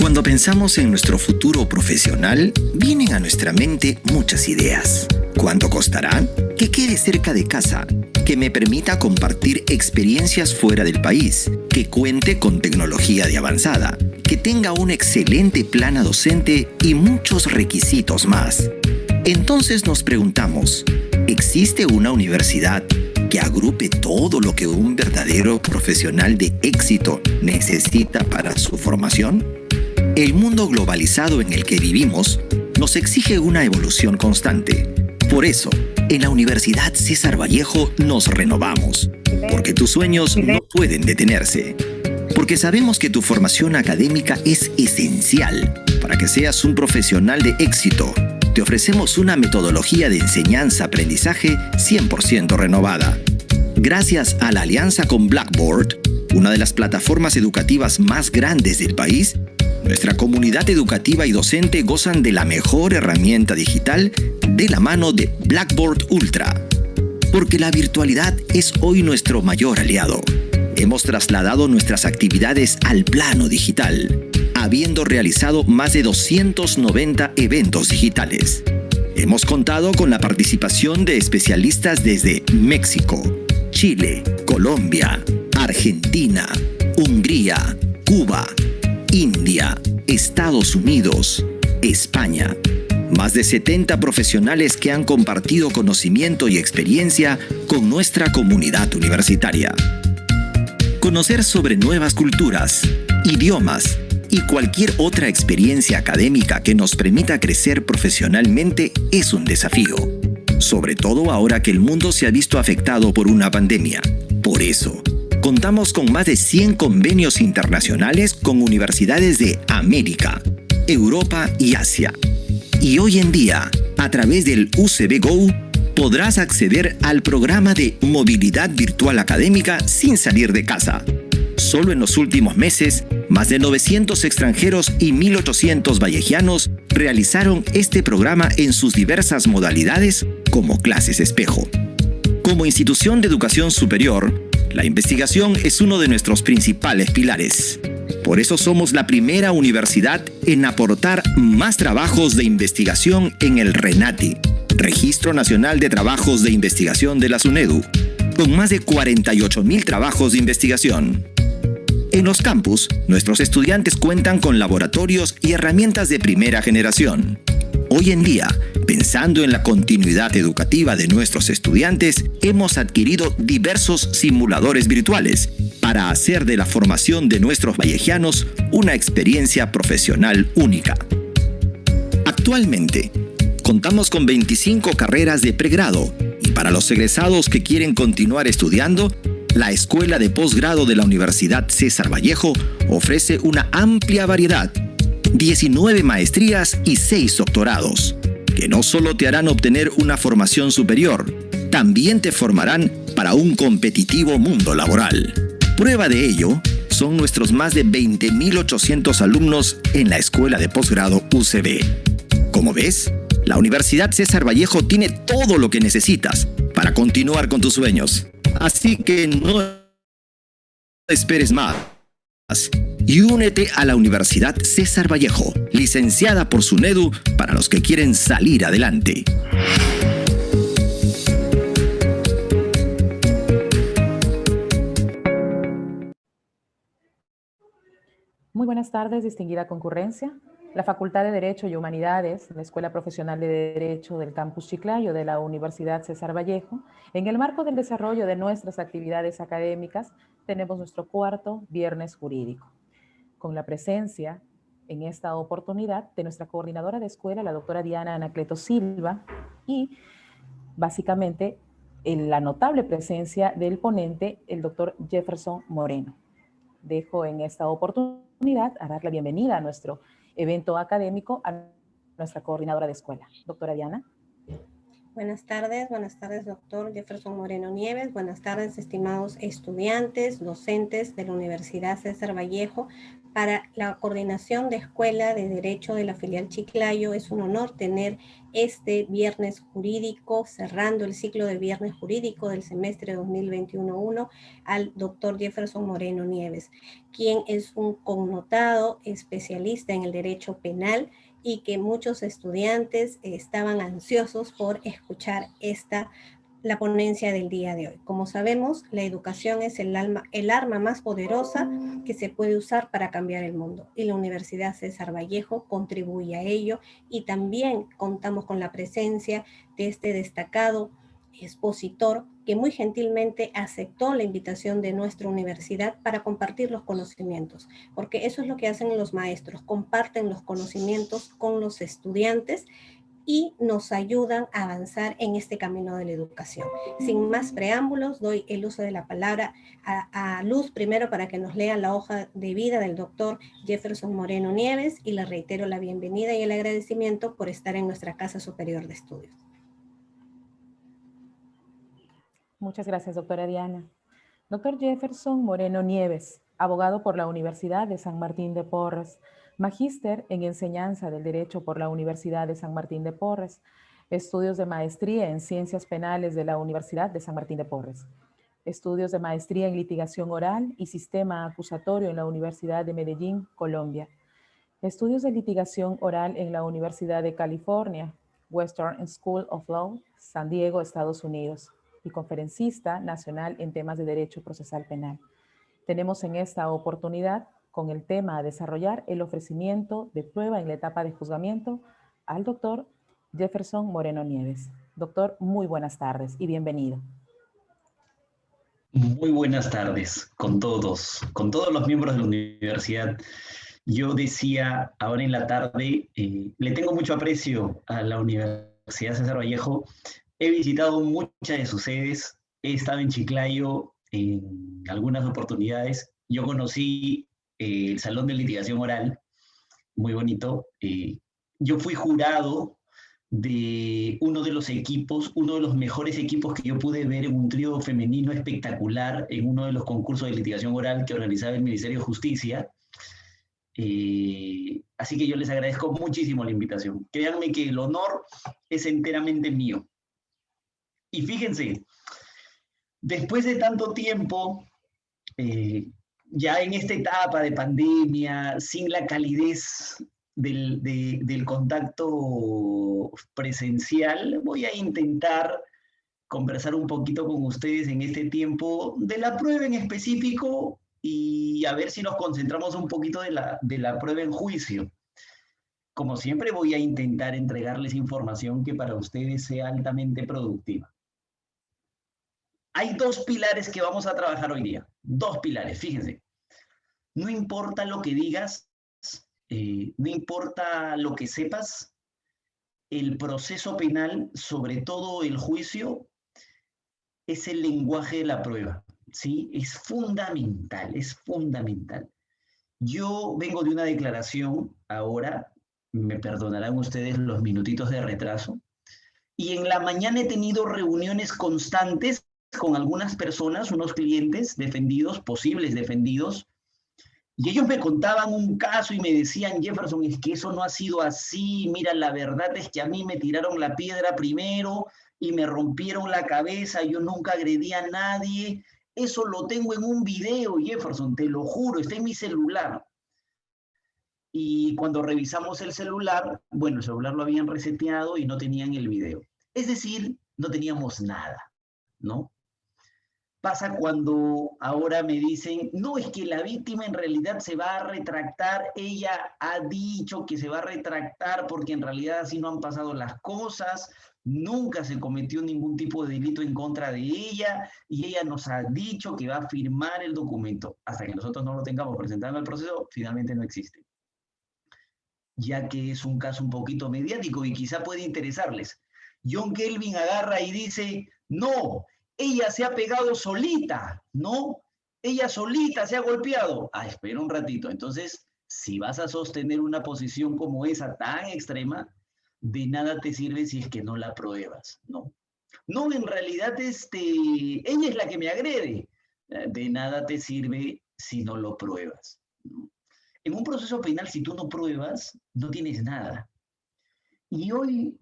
Cuando pensamos en nuestro futuro profesional, vienen a nuestra mente muchas ideas. ¿Cuánto costará? Que quede cerca de casa, que me permita compartir experiencias fuera del país, que cuente con tecnología de avanzada, que tenga un excelente plan docente y muchos requisitos más. Entonces nos preguntamos, ¿existe una universidad que agrupe todo lo que un verdadero profesional de éxito necesita para su formación? El mundo globalizado en el que vivimos nos exige una evolución constante. Por eso, en la Universidad César Vallejo nos renovamos, porque tus sueños no pueden detenerse. Porque sabemos que tu formación académica es esencial para que seas un profesional de éxito. Te ofrecemos una metodología de enseñanza-aprendizaje 100% renovada. Gracias a la alianza con Blackboard, una de las plataformas educativas más grandes del país, nuestra comunidad educativa y docente gozan de la mejor herramienta digital de la mano de Blackboard Ultra. Porque la virtualidad es hoy nuestro mayor aliado. Hemos trasladado nuestras actividades al plano digital, habiendo realizado más de 290 eventos digitales. Hemos contado con la participación de especialistas desde México, Chile, Colombia, Argentina, Hungría, Cuba, India, Estados Unidos, España. Más de 70 profesionales que han compartido conocimiento y experiencia con nuestra comunidad universitaria. Conocer sobre nuevas culturas, idiomas y cualquier otra experiencia académica que nos permita crecer profesionalmente es un desafío. Sobre todo ahora que el mundo se ha visto afectado por una pandemia. Por eso, contamos con más de 100 convenios internacionales con universidades de América, Europa y Asia. Y hoy en día, a través del UCB Go, podrás acceder al programa de movilidad virtual académica sin salir de casa. Solo en los últimos meses, más de 900 extranjeros y 1.800 vallejianos realizaron este programa en sus diversas modalidades como clases espejo. Como institución de educación superior, la investigación es uno de nuestros principales pilares. Por eso somos la primera universidad en aportar más trabajos de investigación en el RENATI, Registro Nacional de Trabajos de Investigación de la SUNEDU, con más de 48.000 trabajos de investigación. En los campus, nuestros estudiantes cuentan con laboratorios y herramientas de primera generación. Hoy en día, pensando en la continuidad educativa de nuestros estudiantes, hemos adquirido diversos simuladores virtuales para hacer de la formación de nuestros vallejianos una experiencia profesional única. Actualmente, contamos con 25 carreras de pregrado y para los egresados que quieren continuar estudiando, la Escuela de Posgrado de la Universidad César Vallejo ofrece una amplia variedad, 19 maestrías y 6 doctorados, que no solo te harán obtener una formación superior, también te formarán para un competitivo mundo laboral. Prueba de ello son nuestros más de 20.800 alumnos en la Escuela de Posgrado UCB. Como ves, la Universidad César Vallejo tiene todo lo que necesitas para continuar con tus sueños. Así que no esperes más y únete a la Universidad César Vallejo, licenciada por SUNEDU para los que quieren salir adelante. Muy buenas tardes, distinguida concurrencia. La Facultad de Derecho y Humanidades, la Escuela Profesional de Derecho del Campus Chiclayo de la Universidad César Vallejo, en el marco del desarrollo de nuestras actividades académicas, tenemos nuestro cuarto Viernes Jurídico, con la presencia en esta oportunidad de nuestra coordinadora de escuela, la doctora Diana Anacleto Silva, y básicamente la notable presencia del ponente, el doctor Jefferson Moreno. Dejo en esta oportunidad a dar la bienvenida a nuestro evento académico a nuestra coordinadora de escuela. Doctora Diana. Buenas tardes, doctor Jefferson Moreno Nieves. Buenas tardes, estimados estudiantes, docentes de la Universidad César Vallejo. Para la Coordinación de Escuela de Derecho de la filial Chiclayo es un honor tener este viernes jurídico, cerrando el ciclo de viernes jurídico del semestre 2021-1, al doctor Jefferson Moreno Nieves, quien es un connotado especialista en el derecho penal y que muchos estudiantes estaban ansiosos por escuchar la ponencia del día de hoy. Como sabemos, la educación es el arma más poderosa que se puede usar para cambiar el mundo, y la Universidad César Vallejo contribuye a ello, y también contamos con la presencia de este destacado expositor que muy gentilmente aceptó la invitación de nuestra universidad para compartir los conocimientos, porque eso es lo que hacen los maestros, comparten los conocimientos con los estudiantes y nos ayudan a avanzar en este camino de la educación. Sin más preámbulos, doy el uso de la palabra a Luz primero para que nos lea la hoja de vida del doctor Jefferson Moreno Nieves, y le reitero la bienvenida y el agradecimiento por estar en nuestra Casa Superior de Estudios. Muchas gracias, doctora Diana. Doctor Jefferson Moreno Nieves, abogado por la Universidad de San Martín de Porres, magíster en enseñanza del derecho por la Universidad de San Martín de Porres, estudios de maestría en ciencias penales de la Universidad de San Martín de Porres, estudios de maestría en litigación oral y sistema acusatorio en la Universidad de Medellín, Colombia, estudios de litigación oral en la Universidad de California, Western School of Law, San Diego, Estados Unidos, y conferencista nacional en temas de derecho procesal penal. Tenemos en esta oportunidad, con el tema a desarrollar, el ofrecimiento de prueba en la etapa de juzgamiento al doctor Jefferson Moreno Nieves. Doctor, muy buenas tardes y bienvenido. Muy buenas tardes con todos los miembros de la universidad. Yo decía ahora en la tarde, le tengo mucho aprecio a la Universidad César Vallejo. He visitado muchas de sus sedes, he estado en Chiclayo en algunas oportunidades. Yo conocí el Salón de Litigación Oral, muy bonito. Yo fui jurado de uno de los equipos, uno de los mejores equipos que yo pude ver en un trío femenino espectacular en uno de los concursos de litigación oral que organizaba el Ministerio de Justicia. Así que yo les agradezco muchísimo la invitación. Créanme que el honor es enteramente mío. Y fíjense, después de tanto tiempo, ya en esta etapa de pandemia, sin la calidez del contacto presencial, voy a intentar conversar un poquito con ustedes en este tiempo de la prueba en específico y a ver si nos concentramos un poquito de la prueba en juicio. Como siempre, voy a intentar entregarles información que para ustedes sea altamente productiva. Hay dos pilares que vamos a trabajar hoy día. Dos pilares, fíjense. No importa lo que digas, no importa lo que sepas, el proceso penal, sobre todo el juicio, es el lenguaje de la prueba, ¿sí? Es fundamental, es fundamental. Yo vengo de una declaración ahora, me perdonarán ustedes los minutitos de retraso, y en la mañana he tenido reuniones constantes con algunas personas, unos clientes defendidos, posibles defendidos, y ellos me contaban un caso y me decían, Jefferson, es que eso no ha sido así, mira, la verdad es que a mí me tiraron la piedra primero y me rompieron la cabeza, yo nunca agredí a nadie, eso lo tengo en un video, Jefferson, te lo juro, está en mi celular. Y cuando revisamos el celular, bueno, el celular lo habían reseteado y no tenían el video. Es decir, no teníamos nada, ¿no? Pasa cuando ahora me dicen, no, es que la víctima en realidad se va a retractar, ella ha dicho que se va a retractar porque en realidad así no han pasado las cosas, nunca se cometió ningún tipo de delito en contra de ella y ella nos ha dicho que va a firmar el documento. Hasta que nosotros no lo tengamos presentado en el proceso, finalmente no existe. Ya que es un caso un poquito mediático y quizá puede interesarles. John Kelvin agarra y dice, no, ella se ha pegado solita, ¿no? Ella solita se ha golpeado. Ah, espera un ratito. Entonces, si vas a sostener una posición como esa tan extrema, de nada te sirve si es que no la pruebas, ¿no? No, en realidad, ella es la que me agrede. De nada te sirve si no lo pruebas, ¿no? En un proceso penal, si tú no pruebas, no tienes nada. Y hoy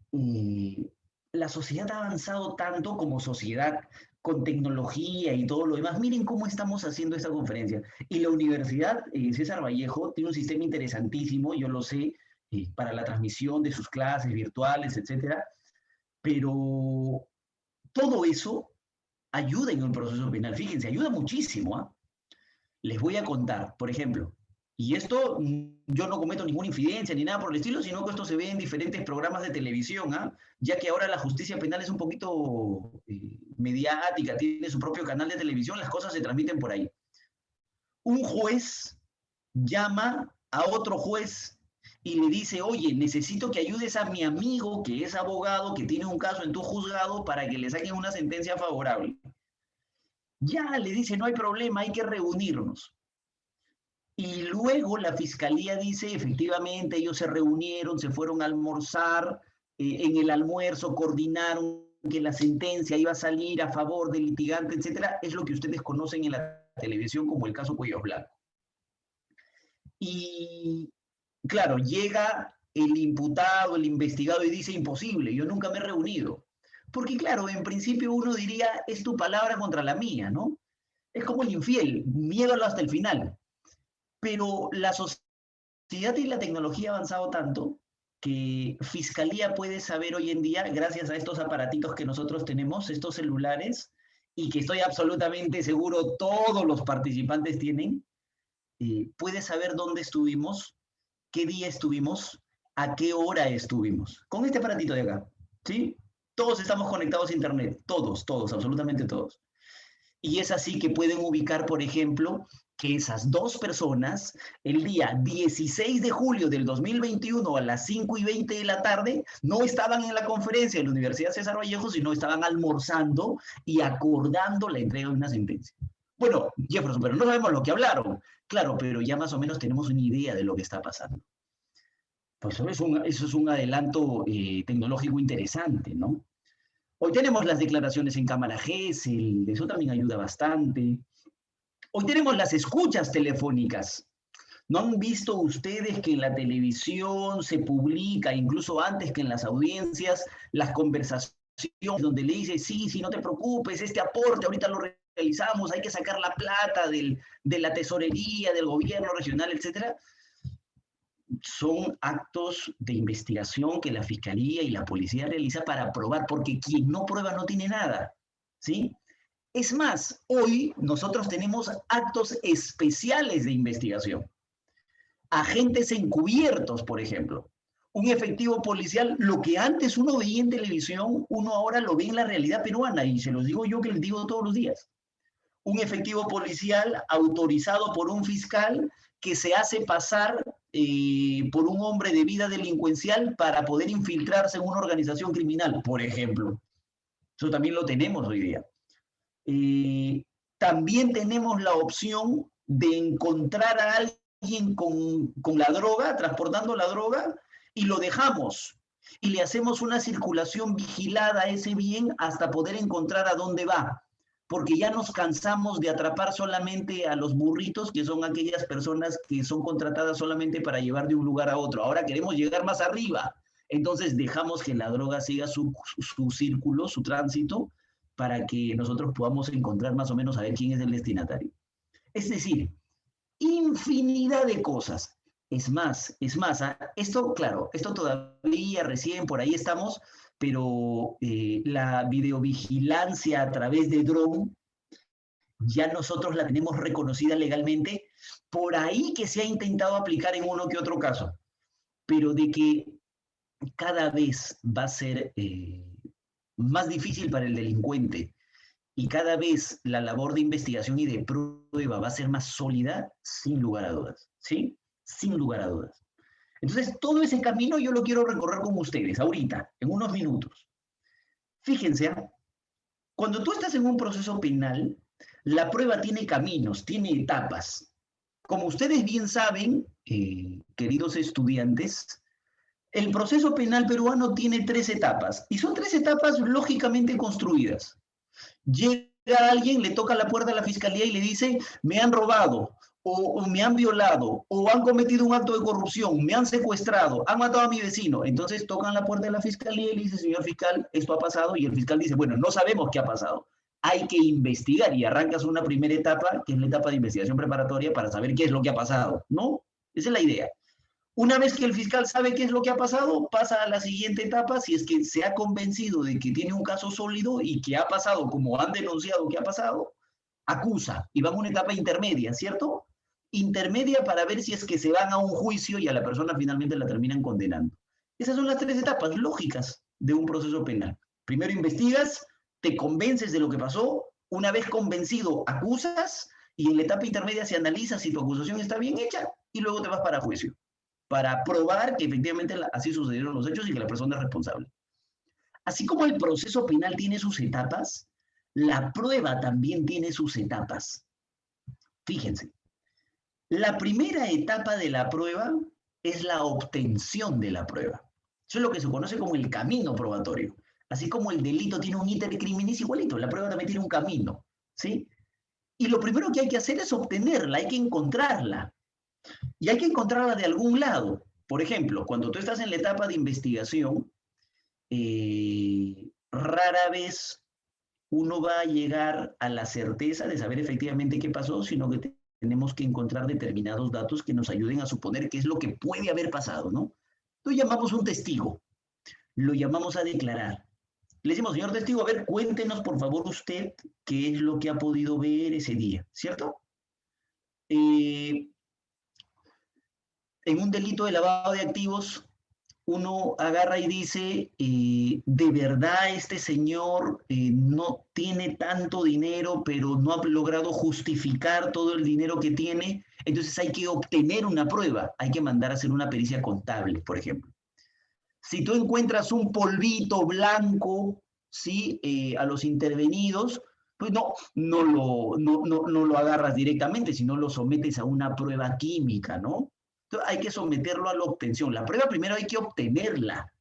la sociedad ha avanzado tanto como sociedad con tecnología y todo lo demás. Miren cómo estamos haciendo esta conferencia. Y la Universidad César Vallejo tiene un sistema interesantísimo, yo lo sé, para la transmisión de sus clases virtuales, etcétera. Pero todo eso ayuda en un proceso penal. Fíjense, ayuda muchísimo. ¿Ah? Les voy a contar, por ejemplo, y esto yo no cometo ninguna infidencia ni nada por el estilo, sino que esto se ve en diferentes programas de televisión, ya que ahora la justicia penal es un poquito mediática, tiene su propio canal de televisión, las cosas se transmiten por ahí. Un juez llama a otro juez y le dice, oye, necesito que ayudes a mi amigo que es abogado, que tiene un caso en tu juzgado para que le saquen una sentencia favorable. Ya le dice, no hay problema, hay que reunirnos. Y luego la fiscalía dice, efectivamente, ellos se reunieron, se fueron a almorzar, en el almuerzo coordinaron que la sentencia iba a salir a favor del litigante, etcétera. Es lo que ustedes conocen en la televisión como el caso Cuello Blanco. Y claro, llega el imputado, el investigado y dice, imposible, yo nunca me he reunido. Porque claro, en principio uno diría, es tu palabra contra la mía, ¿no? Es como el infiel, niégalo hasta el final. Pero la sociedad y la tecnología ha avanzado tanto que Fiscalía puede saber hoy en día, gracias a estos aparatitos que nosotros tenemos, estos celulares, y que estoy absolutamente seguro todos los participantes tienen, puede saber dónde estuvimos, qué día estuvimos, a qué hora estuvimos. Con este aparatito de acá, ¿sí? Todos estamos conectados a Internet, todos, absolutamente todos. Y es así que pueden ubicar, por ejemplo, que esas dos personas, el día 16 de julio del 2021 a las 5:20 de la tarde, no estaban en la conferencia de la Universidad César Vallejo, sino estaban almorzando y acordando la entrega de una sentencia. Bueno, Jefferson, pero no sabemos lo que hablaron. Claro, pero ya más o menos tenemos una idea de lo que está pasando. Pues eso es un adelanto tecnológico interesante, ¿no? Hoy tenemos las declaraciones en cámara GESEL, eso también ayuda bastante. Hoy tenemos las escuchas telefónicas. ¿No han visto ustedes que en la televisión se publica, incluso antes que en las audiencias, las conversaciones donde le dice, sí, no te preocupes, este aporte ahorita lo realizamos, hay que sacar la plata de la tesorería, del gobierno regional, etcétera? Son actos de investigación que la Fiscalía y la Policía realiza para probar, porque quien no prueba no tiene nada, ¿sí? Es más, hoy nosotros tenemos actos especiales de investigación. Agentes encubiertos, por ejemplo. Un efectivo policial, lo que antes uno veía en televisión, uno ahora lo ve en la realidad peruana, y se los digo yo que les digo todos los días. Un efectivo policial autorizado por un fiscal que se hace pasar por un hombre de vida delincuencial para poder infiltrarse en una organización criminal, por ejemplo. Eso también lo tenemos hoy día. También tenemos la opción de encontrar a alguien con la droga, transportando la droga, y lo dejamos. Y le hacemos una circulación vigilada a ese bien hasta poder encontrar a dónde va. Porque ya nos cansamos de atrapar solamente a los burritos, que son aquellas personas que son contratadas solamente para llevar de un lugar a otro. Ahora queremos llegar más arriba. Entonces dejamos que la droga siga su círculo, su tránsito, para que nosotros podamos encontrar más o menos a ver quién es el destinatario. Es decir, infinidad de cosas. Es más, esto, claro, esto todavía recién por ahí estamos, pero la videovigilancia a través de dron ya nosotros la tenemos reconocida legalmente, por ahí que se ha intentado aplicar en uno que otro caso, pero de que cada vez va a ser más difícil para el delincuente y cada vez la labor de investigación y de prueba va a ser más sólida, sin lugar a dudas, ¿sí? Sin lugar a dudas. Entonces, todo ese camino yo lo quiero recorrer con ustedes ahorita, en unos minutos. Fíjense, cuando tú estás en un proceso penal, la prueba tiene caminos, tiene etapas. Como ustedes bien saben, queridos estudiantes, el proceso penal peruano tiene 3 etapas, y son 3 etapas lógicamente construidas. Llega alguien, le toca la puerta a la fiscalía y le dice, me han robado, o me han violado, o han cometido un acto de corrupción, me han secuestrado, han matado a mi vecino. Entonces tocan la puerta de la fiscalía y le dicen, señor fiscal, esto ha pasado, y el fiscal dice, bueno, no sabemos qué ha pasado. Hay que investigar, y arrancas una primera etapa, que es la etapa de investigación preparatoria, para saber qué es lo que ha pasado, ¿no? Esa es la idea. Una vez que el fiscal sabe qué es lo que ha pasado, pasa a la siguiente etapa, si es que se ha convencido de que tiene un caso sólido y que ha pasado como han denunciado que ha pasado, acusa, y va a una etapa intermedia, ¿cierto? Intermedia para ver si es que se van a un juicio y a la persona finalmente la terminan condenando. Esas son las tres etapas lógicas de un proceso penal. Primero investigas, te convences de lo que pasó, una vez convencido, acusas, y en la etapa intermedia se analiza si tu acusación está bien hecha, y luego te vas para juicio, para probar que efectivamente así sucedieron los hechos y que la persona es responsable. Así como el proceso penal tiene sus etapas, la prueba también tiene sus etapas. Fíjense, la primera etapa de la prueba es la obtención de la prueba. Eso es lo que se conoce como el camino probatorio. Así como el delito tiene un iter criminis igualito, la prueba también tiene un camino, ¿sí? Y lo primero que hay que hacer es obtenerla, hay que encontrarla. Y hay que encontrarla de algún lado. Por ejemplo, cuando tú estás en la etapa de investigación, rara vez uno va a llegar a la certeza de saber efectivamente qué pasó, sino que tenemos que encontrar determinados datos que nos ayuden a suponer qué es lo que puede haber pasado, ¿no? Entonces llamamos a un testigo, lo llamamos a declarar. Le decimos, señor testigo, a ver, cuéntenos por favor usted qué es lo que ha podido ver ese día, ¿cierto? En un delito de lavado de activos, uno agarra y dice, de verdad este señor no tiene tanto dinero, pero no ha logrado justificar todo el dinero que tiene, entonces hay que obtener una prueba, hay que mandar a hacer una pericia contable, por ejemplo. Si tú encuentras un polvito blanco, ¿sí? A los intervenidos, pues no lo agarras directamente, sino lo sometes a una prueba química, ¿no? Entonces hay que someterlo a la obtención. La prueba primero hay que obtenerla,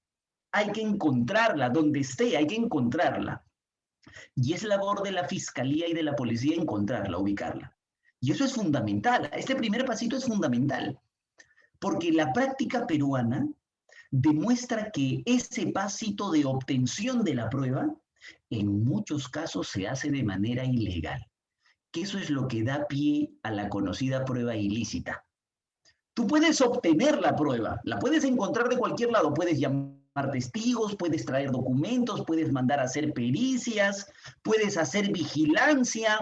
hay que encontrarla, donde esté, hay que encontrarla. Y es labor de la fiscalía y de la policía encontrarla, ubicarla. Y eso es fundamental, este primer pasito es fundamental, porque la práctica peruana demuestra que ese pasito de obtención de la prueba en muchos casos se hace de manera ilegal, que eso es lo que da pie a la conocida prueba ilícita. Tú puedes obtener la prueba, la puedes encontrar de cualquier lado, puedes llamar testigos, puedes traer documentos, puedes mandar a hacer pericias, puedes hacer vigilancia,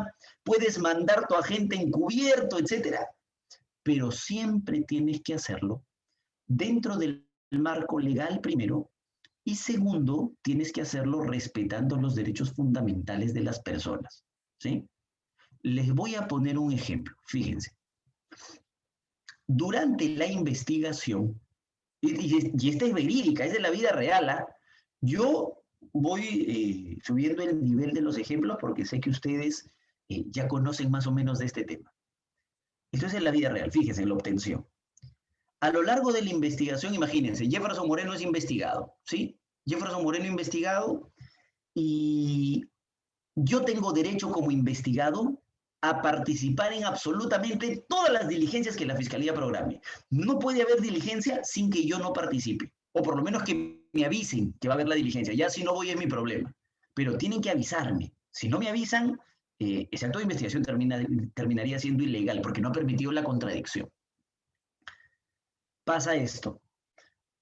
puedes mandar tu agente encubierto, etcétera, pero siempre tienes que hacerlo dentro del marco legal primero, y segundo, tienes que hacerlo respetando los derechos fundamentales de las personas, ¿sí? Les voy a poner un ejemplo, fíjense. Durante la investigación, y esta es verídica, es de la vida real, ¿eh? Yo voy subiendo el nivel de los ejemplos porque sé que ustedes ya conocen más o menos de este tema. Esto es en la vida real, fíjense, en la obtención. A lo largo de la investigación, imagínense, Jefferson Moreno es investigado, ¿sí? Jefferson Moreno investigado, y yo tengo derecho como investigado a participar en absolutamente todas las diligencias que la Fiscalía programe. No puede haber diligencia sin que yo no participe, o por lo menos que me avisen que va a haber la diligencia. Ya si no voy es mi problema, pero tienen que avisarme. Si no me avisan, ese acto de investigación terminaría siendo ilegal porque no ha permitido la contradicción. Pasa esto.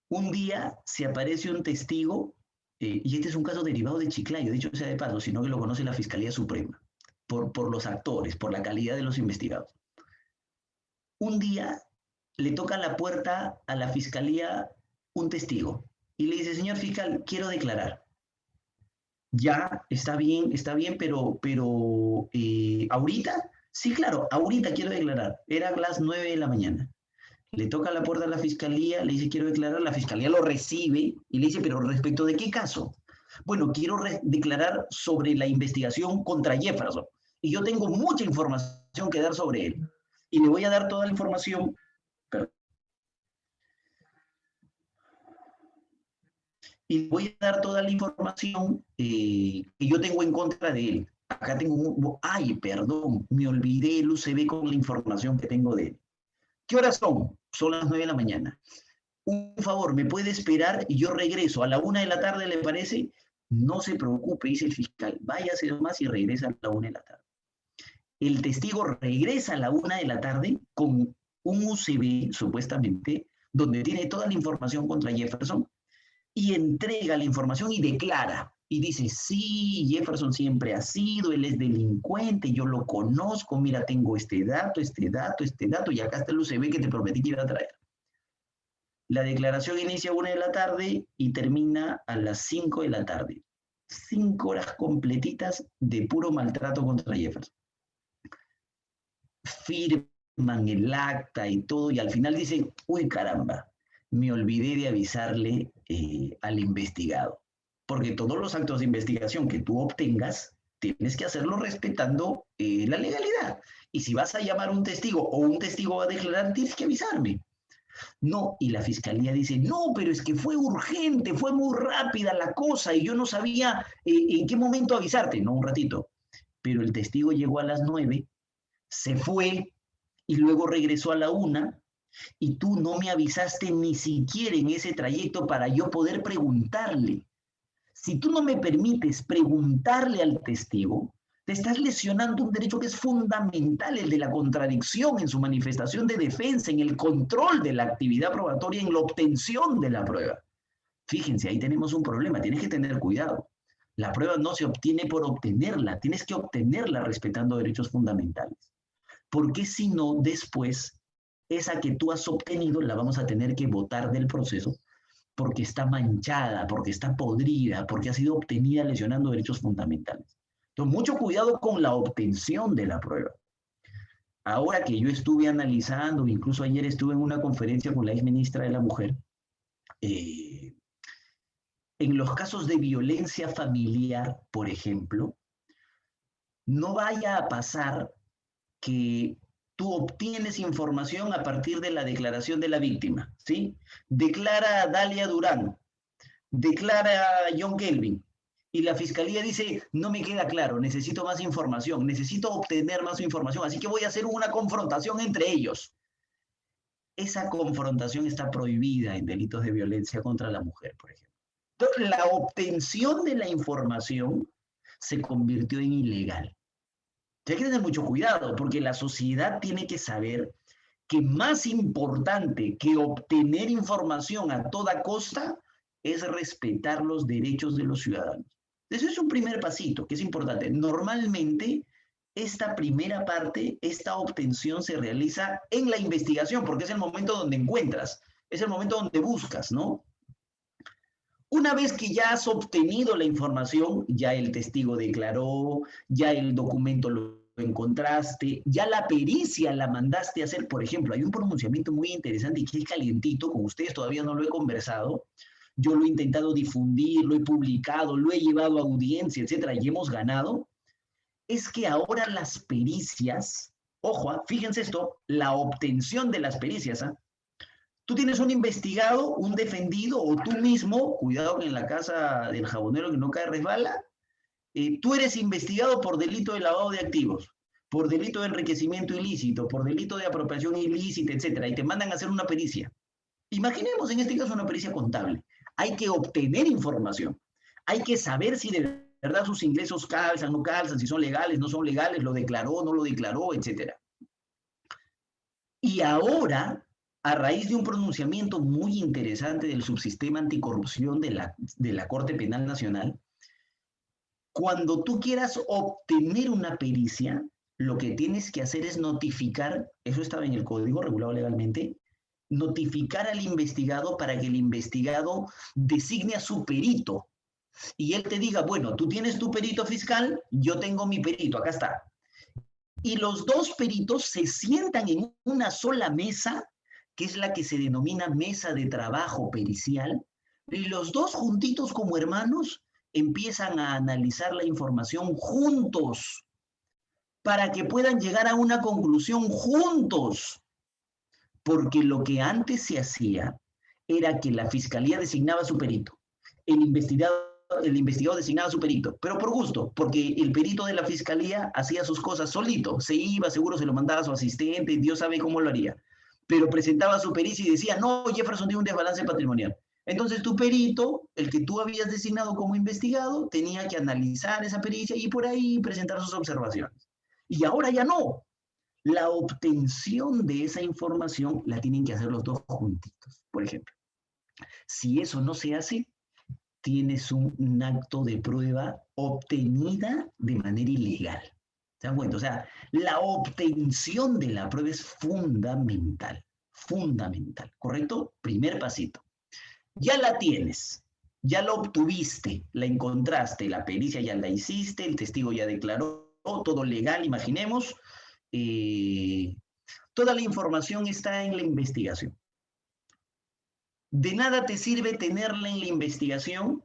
Un día se aparece un testigo, y este es un caso derivado de Chiclayo, dicho sea de paso, sino que lo conoce la Fiscalía Suprema, por los actores, por la calidad de los investigados. Un día le toca la puerta a la Fiscalía un testigo y le dice, señor fiscal, quiero declarar. Ya, está bien, pero ¿ahorita? Sí, claro, ahorita quiero declarar. Era las 9 de la mañana. Le toca la puerta a la fiscalía, le dice quiero declarar, la fiscalía lo recibe y le dice, pero ¿respecto de qué caso? Bueno, quiero declarar sobre la investigación contra Jefferson y yo tengo mucha información que dar sobre él y le voy a dar toda la información, que yo tengo en contra de él. acá tengo ay, perdón, me olvidé el UCB con la información que tengo de él. ¿Qué horas son? Son las 9 de la mañana. Un favor, ¿me puede esperar? Y yo regreso a la 1 de la tarde, ¿le parece? No se preocupe, dice el fiscal, váyase nomás y regresa a la 1 de la tarde. El testigo regresa a la 1 de la tarde con un UCB, supuestamente, donde tiene toda la información contra Jefferson, y entrega la información y declara. Y dice, sí, Jefferson siempre ha sido, él es delincuente, yo lo conozco, mira, tengo este dato, y acá está el UCB que te prometí que iba a traer. La declaración inicia a 1 de la tarde y termina a las 5 de la tarde. 5 horas completitas de puro maltrato contra Jefferson. Firman el acta y todo, y al final dicen, uy, caramba, me olvidé de avisarle al investigado. Porque todos los actos de investigación que tú obtengas, tienes que hacerlo respetando la legalidad. Y si vas a llamar a un testigo o un testigo va a declarar, tienes que avisarme. No, y la fiscalía dice, no, pero es que fue urgente, fue muy rápida la cosa y yo no sabía en qué momento avisarte. No, un ratito. Pero el testigo llegó a las 9, se fue y luego regresó a la 1 y tú no me avisaste ni siquiera en ese trayecto para yo poder preguntarle. Si tú no me permites preguntarle al testigo, te estás lesionando un derecho que es fundamental, el de la contradicción en su manifestación de defensa, en el control de la actividad probatoria, en la obtención de la prueba. Fíjense, ahí tenemos un problema, tienes que tener cuidado. La prueba no se obtiene por obtenerla, tienes que obtenerla respetando derechos fundamentales. Porque si no, después, esa que tú has obtenido la vamos a tener que botar del proceso porque está manchada, porque está podrida, porque ha sido obtenida lesionando derechos fundamentales. Entonces, mucho cuidado con la obtención de la prueba. Ahora que yo estuve analizando, incluso ayer estuve en una conferencia con la exministra de la Mujer, en los casos de violencia familiar, por ejemplo, no vaya a pasar que tú obtienes información a partir de la declaración de la víctima, ¿sí? Declara Dalia Durán, declara John Kelvin, y la fiscalía dice, no me queda claro, necesito más información, necesito obtener más información, así que voy a hacer una confrontación entre ellos. Esa confrontación está prohibida en delitos de violencia contra la mujer, por ejemplo. Entonces, la obtención de la información se convirtió en ilegal. Hay que tener mucho cuidado, porque la sociedad tiene que saber que más importante que obtener información a toda costa es respetar los derechos de los ciudadanos. Eso es un primer pasito, que es importante. Normalmente, esta primera parte, esta obtención se realiza en la investigación, porque es el momento donde encuentras, es el momento donde buscas, ¿no? Una vez que ya has obtenido la información, ya el testigo declaró, ya el documento lo encontraste, ya la pericia la mandaste a hacer. Por ejemplo, hay un pronunciamiento muy interesante y que es calientito, con ustedes todavía no lo he conversado, yo lo he intentado difundir, lo he publicado, lo he llevado a audiencia, etcétera, y hemos ganado. Es que ahora las pericias, ojo, fíjense esto, la obtención de las pericias, tú tienes un investigado, un defendido, o tú mismo, cuidado que en la casa del jabonero que no cae resbala, tú eres investigado por delito de lavado de activos, por delito de enriquecimiento ilícito, por delito de apropiación ilícita, etcétera, y te mandan a hacer una pericia. Imaginemos en este caso una pericia contable. Hay que obtener información. Hay que saber si de verdad sus ingresos calzan, no calzan, si son legales, no son legales, lo declaró, no lo declaró, etcétera. Y ahora, a raíz de un pronunciamiento muy interesante del subsistema anticorrupción de la Corte Penal Nacional, cuando tú quieras obtener una pericia, lo que tienes que hacer es notificar, eso estaba en el código regulado legalmente, notificar al investigado para que el investigado designe a su perito. Y él te diga, bueno, tú tienes tu perito fiscal, yo tengo mi perito, acá está. Y los dos peritos se sientan en una sola mesa, que es la que se denomina mesa de trabajo pericial, y los dos juntitos como hermanos empiezan a analizar la información juntos, para que puedan llegar a una conclusión juntos. Porque lo que antes se hacía era que la fiscalía designaba a su perito, el investigado el investigado designaba a su perito, pero por gusto, porque el perito de la fiscalía hacía sus cosas solito, se iba, seguro se lo mandaba a su asistente, Dios sabe cómo lo haría, pero presentaba su pericia y decía, no, Jefferson tiene un desbalance patrimonial. Entonces tu perito, el que tú habías designado como investigado, tenía que analizar esa pericia y por ahí presentar sus observaciones. Y ahora ya no. La obtención de esa información la tienen que hacer los dos juntitos, por ejemplo. Si eso no se hace, tienes un acto de prueba obtenida de manera ilegal. ¿Se dan cuenta? O sea, la obtención de la prueba es fundamental, fundamental, ¿correcto? Primer pasito. Ya la tienes, ya la obtuviste, la encontraste, la pericia ya la hiciste, el testigo ya declaró, todo legal, imaginemos. Toda la información está en la investigación. De nada te sirve tenerla en la investigación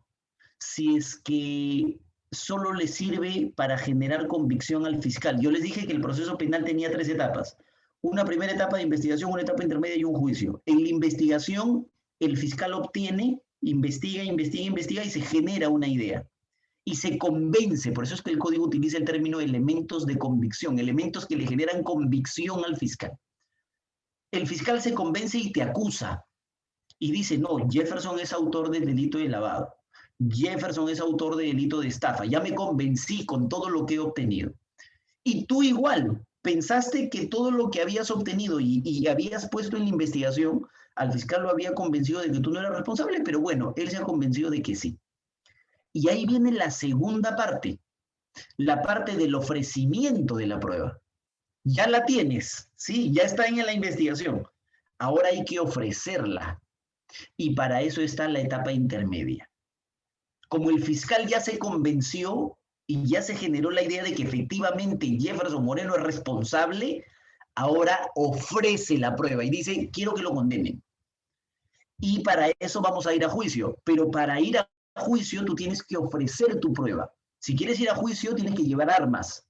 si es que solo le sirve para generar convicción al fiscal. Yo les dije que el proceso penal tenía 3 etapas. Una primera etapa de investigación, una etapa intermedia y un juicio. En la investigación, el fiscal obtiene, investiga y se genera una idea. Y se convence, por eso es que el código utiliza el término elementos de convicción, elementos que le generan convicción al fiscal. El fiscal se convence y te acusa. Y dice, no, Jefferson es autor del delito de lavado. Jefferson es autor de delito de estafa. Ya me convencí con todo lo que he obtenido. Y tú igual, pensaste que todo lo que habías obtenido y habías puesto en la investigación, al fiscal lo había convencido de que tú no eras responsable, pero bueno, él se ha convencido de que sí. Y ahí viene la segunda parte, la parte del ofrecimiento de la prueba. Ya la tienes, ¿sí? Ya está en la investigación. Ahora hay que ofrecerla. Y para eso está la etapa intermedia. Como el fiscal ya se convenció y ya se generó la idea de que efectivamente Jefferson Moreno es responsable, ahora ofrece la prueba y dice, quiero que lo condenen. Y para eso vamos a ir a juicio. Pero para ir a juicio tú tienes que ofrecer tu prueba. Si quieres ir a juicio tienes que llevar armas.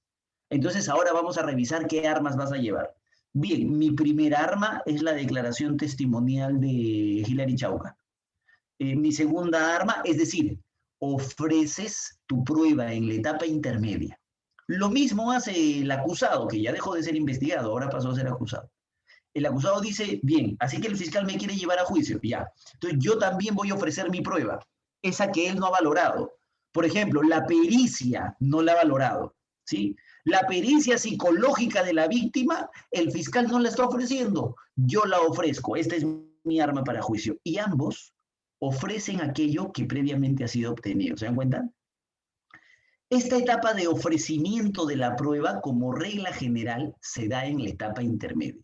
Entonces ahora vamos a revisar qué armas vas a llevar. Bien, mi primera arma es la declaración testimonial de Hilary Chauca. Mi segunda arma, es decir, ofreces tu prueba en la etapa intermedia. Lo mismo hace el acusado, que ya dejó de ser investigado, ahora pasó a ser acusado. El acusado dice, bien, así que el fiscal me quiere llevar a juicio, ya. Entonces yo también voy a ofrecer mi prueba, esa que él no ha valorado. Por ejemplo, la pericia no la ha valorado, ¿sí? La pericia psicológica de la víctima, el fiscal no la está ofreciendo, yo la ofrezco, esta es mi arma para juicio. Y ambos ofrecen aquello que previamente ha sido obtenido, ¿se dan cuenta? Esta etapa de ofrecimiento de la prueba, como regla general, se da en la etapa intermedia.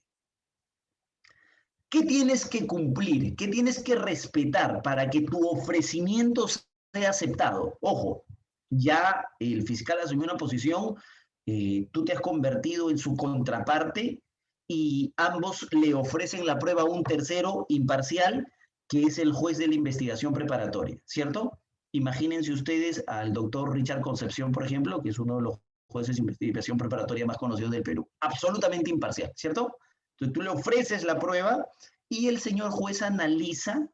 ¿Qué tienes que cumplir? ¿Qué tienes que respetar para que tu ofrecimiento sea aceptado? Ojo, ya el fiscal asumió una posición, tú te has convertido en su contraparte y ambos le ofrecen la prueba a un tercero imparcial, que es el juez de la investigación preparatoria, ¿cierto? Imagínense ustedes al doctor Richard Concepción, por ejemplo, que es uno de los jueces de investigación preparatoria más conocidos del Perú. Absolutamente imparcial, ¿cierto? Entonces tú le ofreces la prueba y el señor juez analiza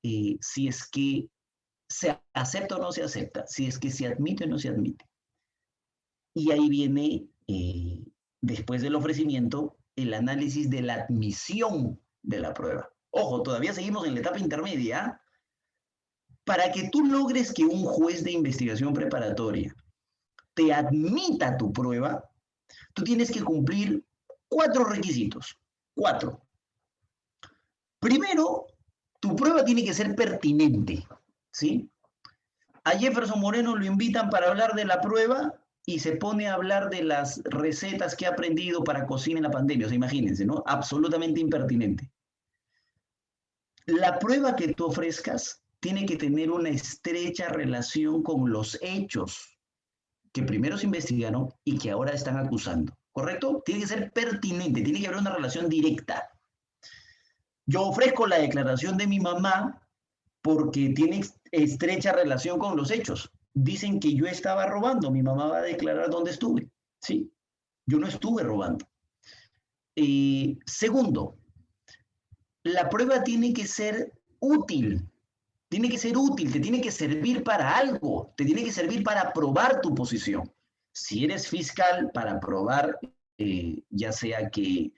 si es que se acepta o no se acepta, si es que se admite o no se admite. Y ahí viene, después del ofrecimiento, el análisis de la admisión de la prueba. Ojo, todavía seguimos en la etapa intermedia. Para que tú logres que un juez de investigación preparatoria te admita tu prueba, tú tienes que cumplir 4 requisitos. 4. Primero, tu prueba tiene que ser pertinente, ¿sí? A Jefferson Moreno lo invitan para hablar de la prueba y se pone a hablar de las recetas que ha aprendido para cocina en la pandemia. O sea, imagínense, ¿no? Absolutamente impertinente. La prueba que tú ofrezcas tiene que tener una estrecha relación con los hechos que primero se investigaron y que ahora están acusando. ¿Correcto? Tiene que ser pertinente, tiene que haber una relación directa. Yo ofrezco la declaración de mi mamá porque tiene estrecha relación con los hechos. Dicen que yo estaba robando, mi mamá va a declarar dónde estuve. Sí, yo no estuve robando. Segundo, la prueba tiene que ser útil. Tiene que ser útil, te tiene que servir para algo, te tiene que servir para probar tu posición. Si eres fiscal, para probar, ya sea que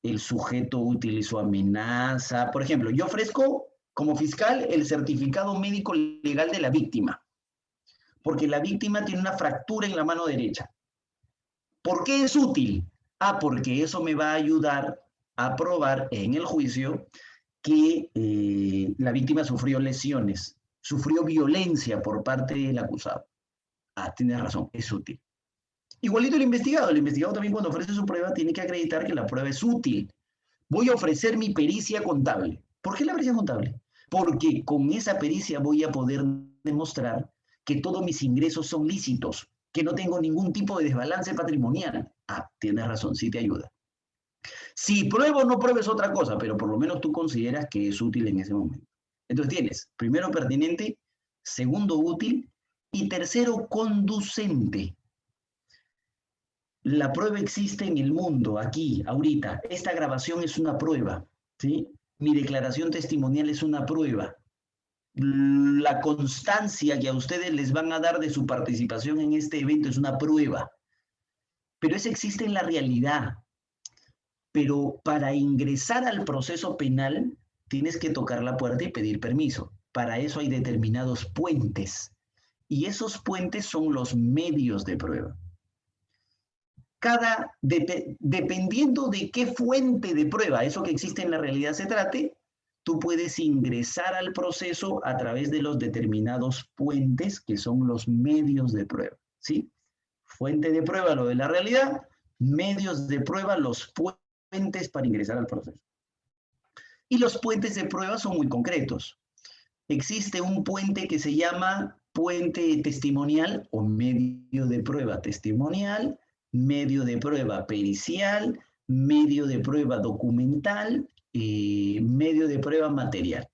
el sujeto utilizó amenaza. Por ejemplo, yo ofrezco como fiscal el certificado médico legal de la víctima, porque la víctima tiene una fractura en la mano derecha. ¿Por qué es útil? Porque eso me va a ayudar a probar en el juicio que la víctima sufrió lesiones, sufrió violencia por parte del acusado. Tienes razón, es útil. Igualito el investigado también cuando ofrece su prueba tiene que acreditar que la prueba es útil. Voy a ofrecer mi pericia contable. ¿Por qué la pericia contable? Porque con esa pericia voy a poder demostrar que todos mis ingresos son lícitos, que no tengo ningún tipo de desbalance patrimonial. Tienes razón, sí te ayuda. Si pruebo o no pruebes otra cosa, pero por lo menos tú consideras que es útil en ese momento. Entonces tienes, primero, pertinente, segundo, útil, y tercero, conducente. La prueba existe en el mundo, aquí, ahorita. Esta grabación es una prueba, ¿sí? Mi declaración testimonial es una prueba. La constancia que a ustedes les van a dar de su participación en este evento es una prueba. Pero eso existe en la realidad. Pero para ingresar al proceso penal tienes que tocar la puerta y pedir permiso. Para eso hay determinados puentes. Y esos puentes son los medios de prueba. Dependiendo de qué fuente de prueba, eso que existe en la realidad se trate, tú puedes ingresar al proceso a través de los determinados puentes que son los medios de prueba, ¿sí? Fuente de prueba, lo de la realidad, medios de prueba, los puentes para ingresar al proceso. Y los puentes de prueba son muy concretos. Existe un puente que se llama puente testimonial o medio de prueba testimonial, medio de prueba pericial, medio de prueba documental, medio de prueba material.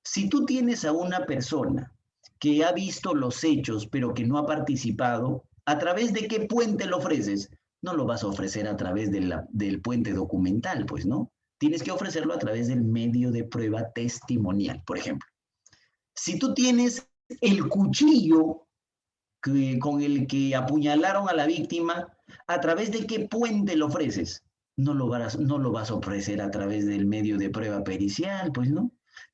Si tú tienes a una persona que ha visto los hechos pero que no ha participado, ¿a través de qué puente lo ofreces? No lo vas a ofrecer a través del puente documental, pues, ¿no? Tienes que ofrecerlo a través del medio de prueba testimonial, por ejemplo. Si tú tienes el cuchillo con el que apuñalaron a la víctima, ¿a través de qué puente lo ofreces? No lo vas a ofrecer a través del medio de prueba pericial, pues, ¿no?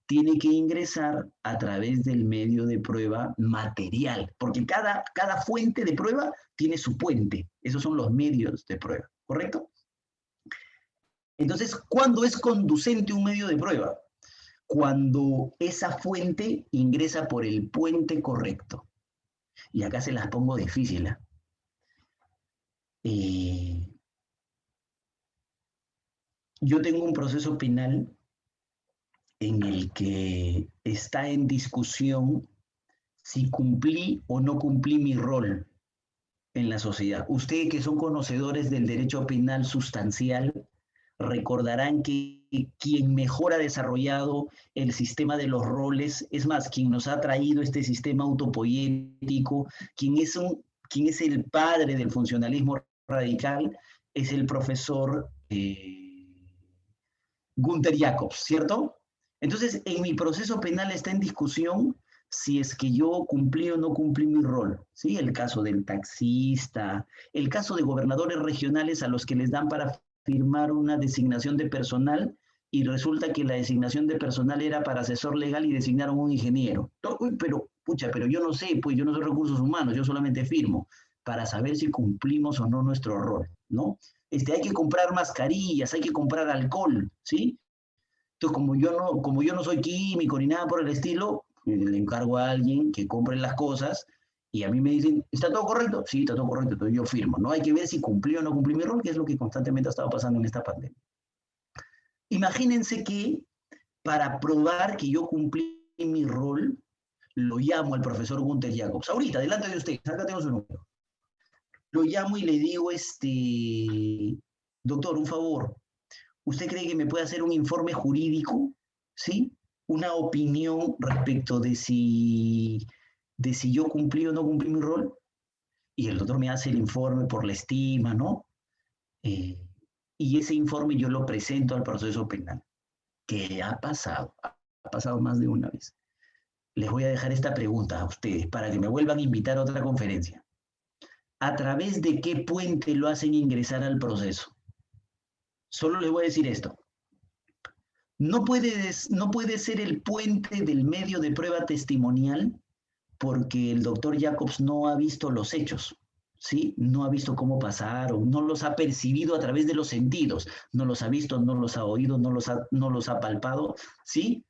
Tiene que ingresar a través del medio de prueba material, porque cada fuente de prueba tiene su puente. Esos son los medios de prueba, ¿correcto? Entonces, ¿cuándo es conducente un medio de prueba? Cuando esa fuente ingresa por el puente correcto. Y acá se las pongo difícil, yo tengo un proceso penal en el que está en discusión si cumplí o no cumplí mi rol en la sociedad. Ustedes que son conocedores del derecho penal sustancial, recordarán que quien mejor ha desarrollado el sistema de los roles, es más, quien nos ha traído este sistema autopoético, quien es el padre del funcionalismo radical, es el profesor Günther Jacobs, ¿cierto? Entonces, en mi proceso penal está en discusión si es que yo cumplí o no cumplí mi rol, ¿sí? El caso del taxista, el caso de gobernadores regionales a los que les dan para firmar una designación de personal y resulta que la designación de personal era para asesor legal y designaron un ingeniero. Pero yo no sé, pues yo no soy recursos humanos, yo solamente firmo para saber si cumplimos o no nuestro rol, ¿no? Hay que comprar mascarillas, hay que comprar alcohol, ¿sí? Entonces, como yo no soy químico ni nada por el estilo, le encargo a alguien que compre las cosas y a mí me dicen, ¿está todo correcto? Sí, está todo correcto, entonces yo firmo. No hay que ver si cumplí o no cumplí mi rol, que es lo que constantemente ha estado pasando en esta pandemia. Imagínense que para probar que yo cumplí mi rol, lo llamo al profesor Günther Jacobs. Ahorita, delante de ustedes, acá tengo su número. Lo llamo y le digo, doctor, un favor, ¿usted cree que me puede hacer un informe jurídico? ¿Sí? Una opinión respecto de si yo cumplí o no cumplí mi rol. Y el doctor me hace el informe por la estima, ¿no? Y ese informe yo lo presento al proceso penal. ¿Qué ha pasado? Ha pasado más de una vez. les voy a dejar esta pregunta a ustedes para que me vuelvan a invitar a otra conferencia. ¿A través de qué puente lo hacen ingresar al proceso? Solo les voy a decir esto. No puede ser el puente del medio de prueba testimonial porque el doctor Jacobs no ha visto los hechos, ¿sí? No ha visto cómo pasaron, no los ha percibido a través de los sentidos, no los ha visto, no los ha oído, no los ha palpado, ¿sí?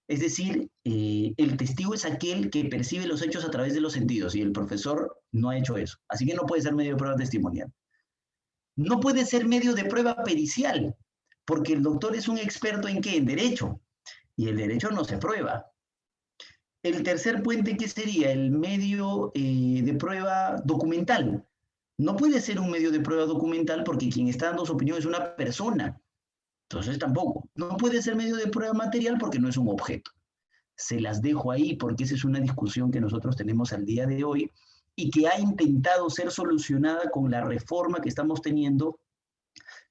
Es decir, el testigo es aquel que percibe los hechos a través de los sentidos y el profesor no ha hecho eso. Así que no puede ser medio de prueba testimonial. No puede ser medio de prueba pericial, porque el doctor es un experto ¿en qué? En derecho. Y el derecho no se prueba. El tercer puente, ¿qué sería? El medio de prueba documental. No puede ser un medio de prueba documental porque quien está dando su opinión es una persona. Entonces tampoco. No puede ser medio de prueba material porque no es un objeto. Se las dejo ahí porque esa es una discusión que nosotros tenemos al día de hoy y que ha intentado ser solucionada con la reforma que estamos teniendo,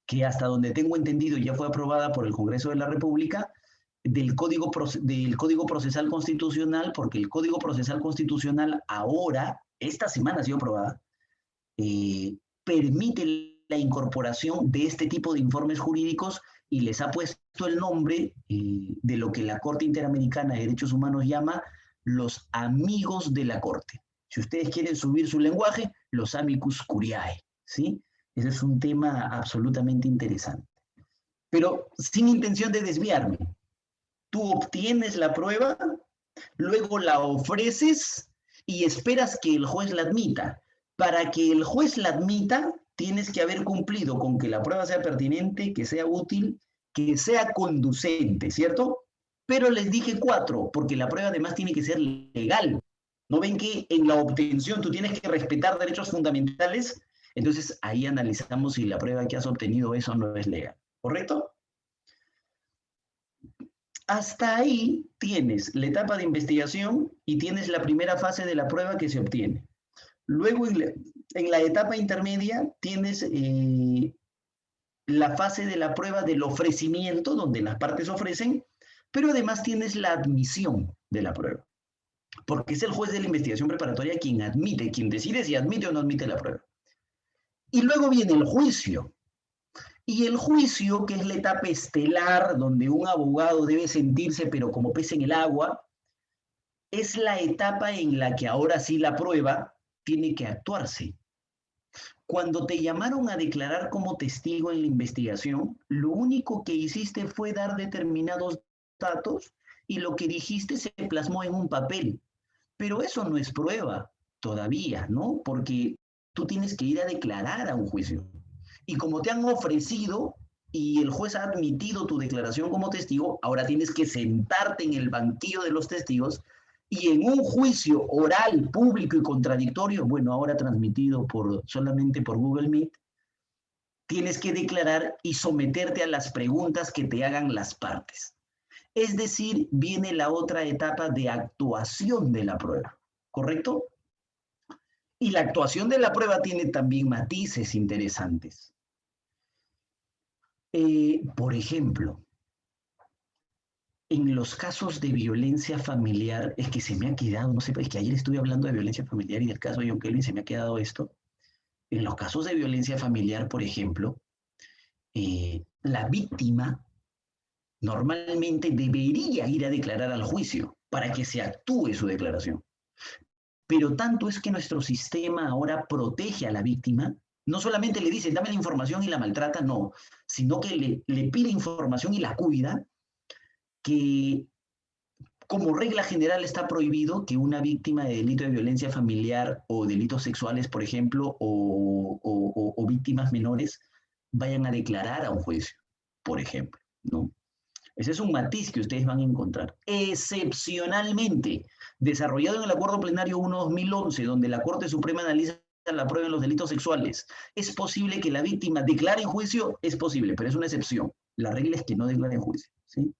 que hasta donde tengo entendido ya fue aprobada por el Congreso de la República, del Código Procesal Constitucional, porque el Código Procesal Constitucional ahora, esta semana ha sido aprobada, permite la incorporación de este tipo de informes jurídicos y les ha puesto el nombre de lo que la Corte Interamericana de Derechos Humanos llama los amigos de la Corte. Si ustedes quieren subir su lenguaje, los amicus curiae, ¿sí? Ese es un tema absolutamente interesante. Pero sin intención de desviarme, tú obtienes la prueba, luego la ofreces y esperas que el juez la admita. Para que el juez la admita, tienes que haber cumplido con que la prueba sea pertinente, que sea útil, que sea conducente, ¿cierto? Pero les dije 4, porque la prueba además tiene que ser legal. ¿No ven que en la obtención tú tienes que respetar derechos fundamentales? Entonces ahí analizamos si la prueba que has obtenido eso no es legal, ¿correcto? Hasta ahí tienes la etapa de investigación y tienes la primera fase de la prueba que se obtiene. Luego en la etapa intermedia tienes la fase de la prueba del ofrecimiento, donde las partes ofrecen, pero además tienes la admisión de la prueba. Porque es el juez de la investigación preparatoria quien admite, quien decide si admite o no admite la prueba. Y luego viene el juicio. Y el juicio, que es la etapa estelar, donde un abogado debe sentirse, pero como pez en el agua, es la etapa en la que ahora sí la prueba tiene que actuarse. Cuando te llamaron a declarar como testigo en la investigación, lo único que hiciste fue dar determinados datos y lo que dijiste se plasmó en un papel. Pero eso no es prueba todavía, ¿no? Porque tú tienes que ir a declarar a un juicio. Y como te han ofrecido y el juez ha admitido tu declaración como testigo, ahora tienes que sentarte en el banquillo de los testigos y en un juicio oral, público y contradictorio, bueno, ahora transmitido solamente por Google Meet, tienes que declarar y someterte a las preguntas que te hagan las partes. Es decir, viene la otra etapa de actuación de la prueba, ¿correcto? Y la actuación de la prueba tiene también matices interesantes. Por ejemplo, en los casos de violencia familiar, es que se me ha quedado, no sé, es que ayer estuve hablando de violencia familiar y del caso de John Kelvin se me ha quedado esto. En los casos de violencia familiar, por ejemplo, la víctima normalmente debería ir a declarar al juicio para que se actúe su declaración. Pero tanto es que nuestro sistema ahora protege a la víctima, no solamente le dice, dame la información y la maltrata, no, sino que le pide información y la cuida, que como regla general está prohibido que una víctima de delito de violencia familiar o delitos sexuales, por ejemplo, o víctimas menores, vayan a declarar a un juicio, por ejemplo, ¿no? Ese es un matiz que ustedes van a encontrar. Excepcionalmente, desarrollado en el Acuerdo Plenario 1/2011, donde la Corte Suprema analiza la prueba en los delitos sexuales, es posible que la víctima declare en juicio, es posible, pero es una excepción. La regla es que no declare en juicio, ¿sí?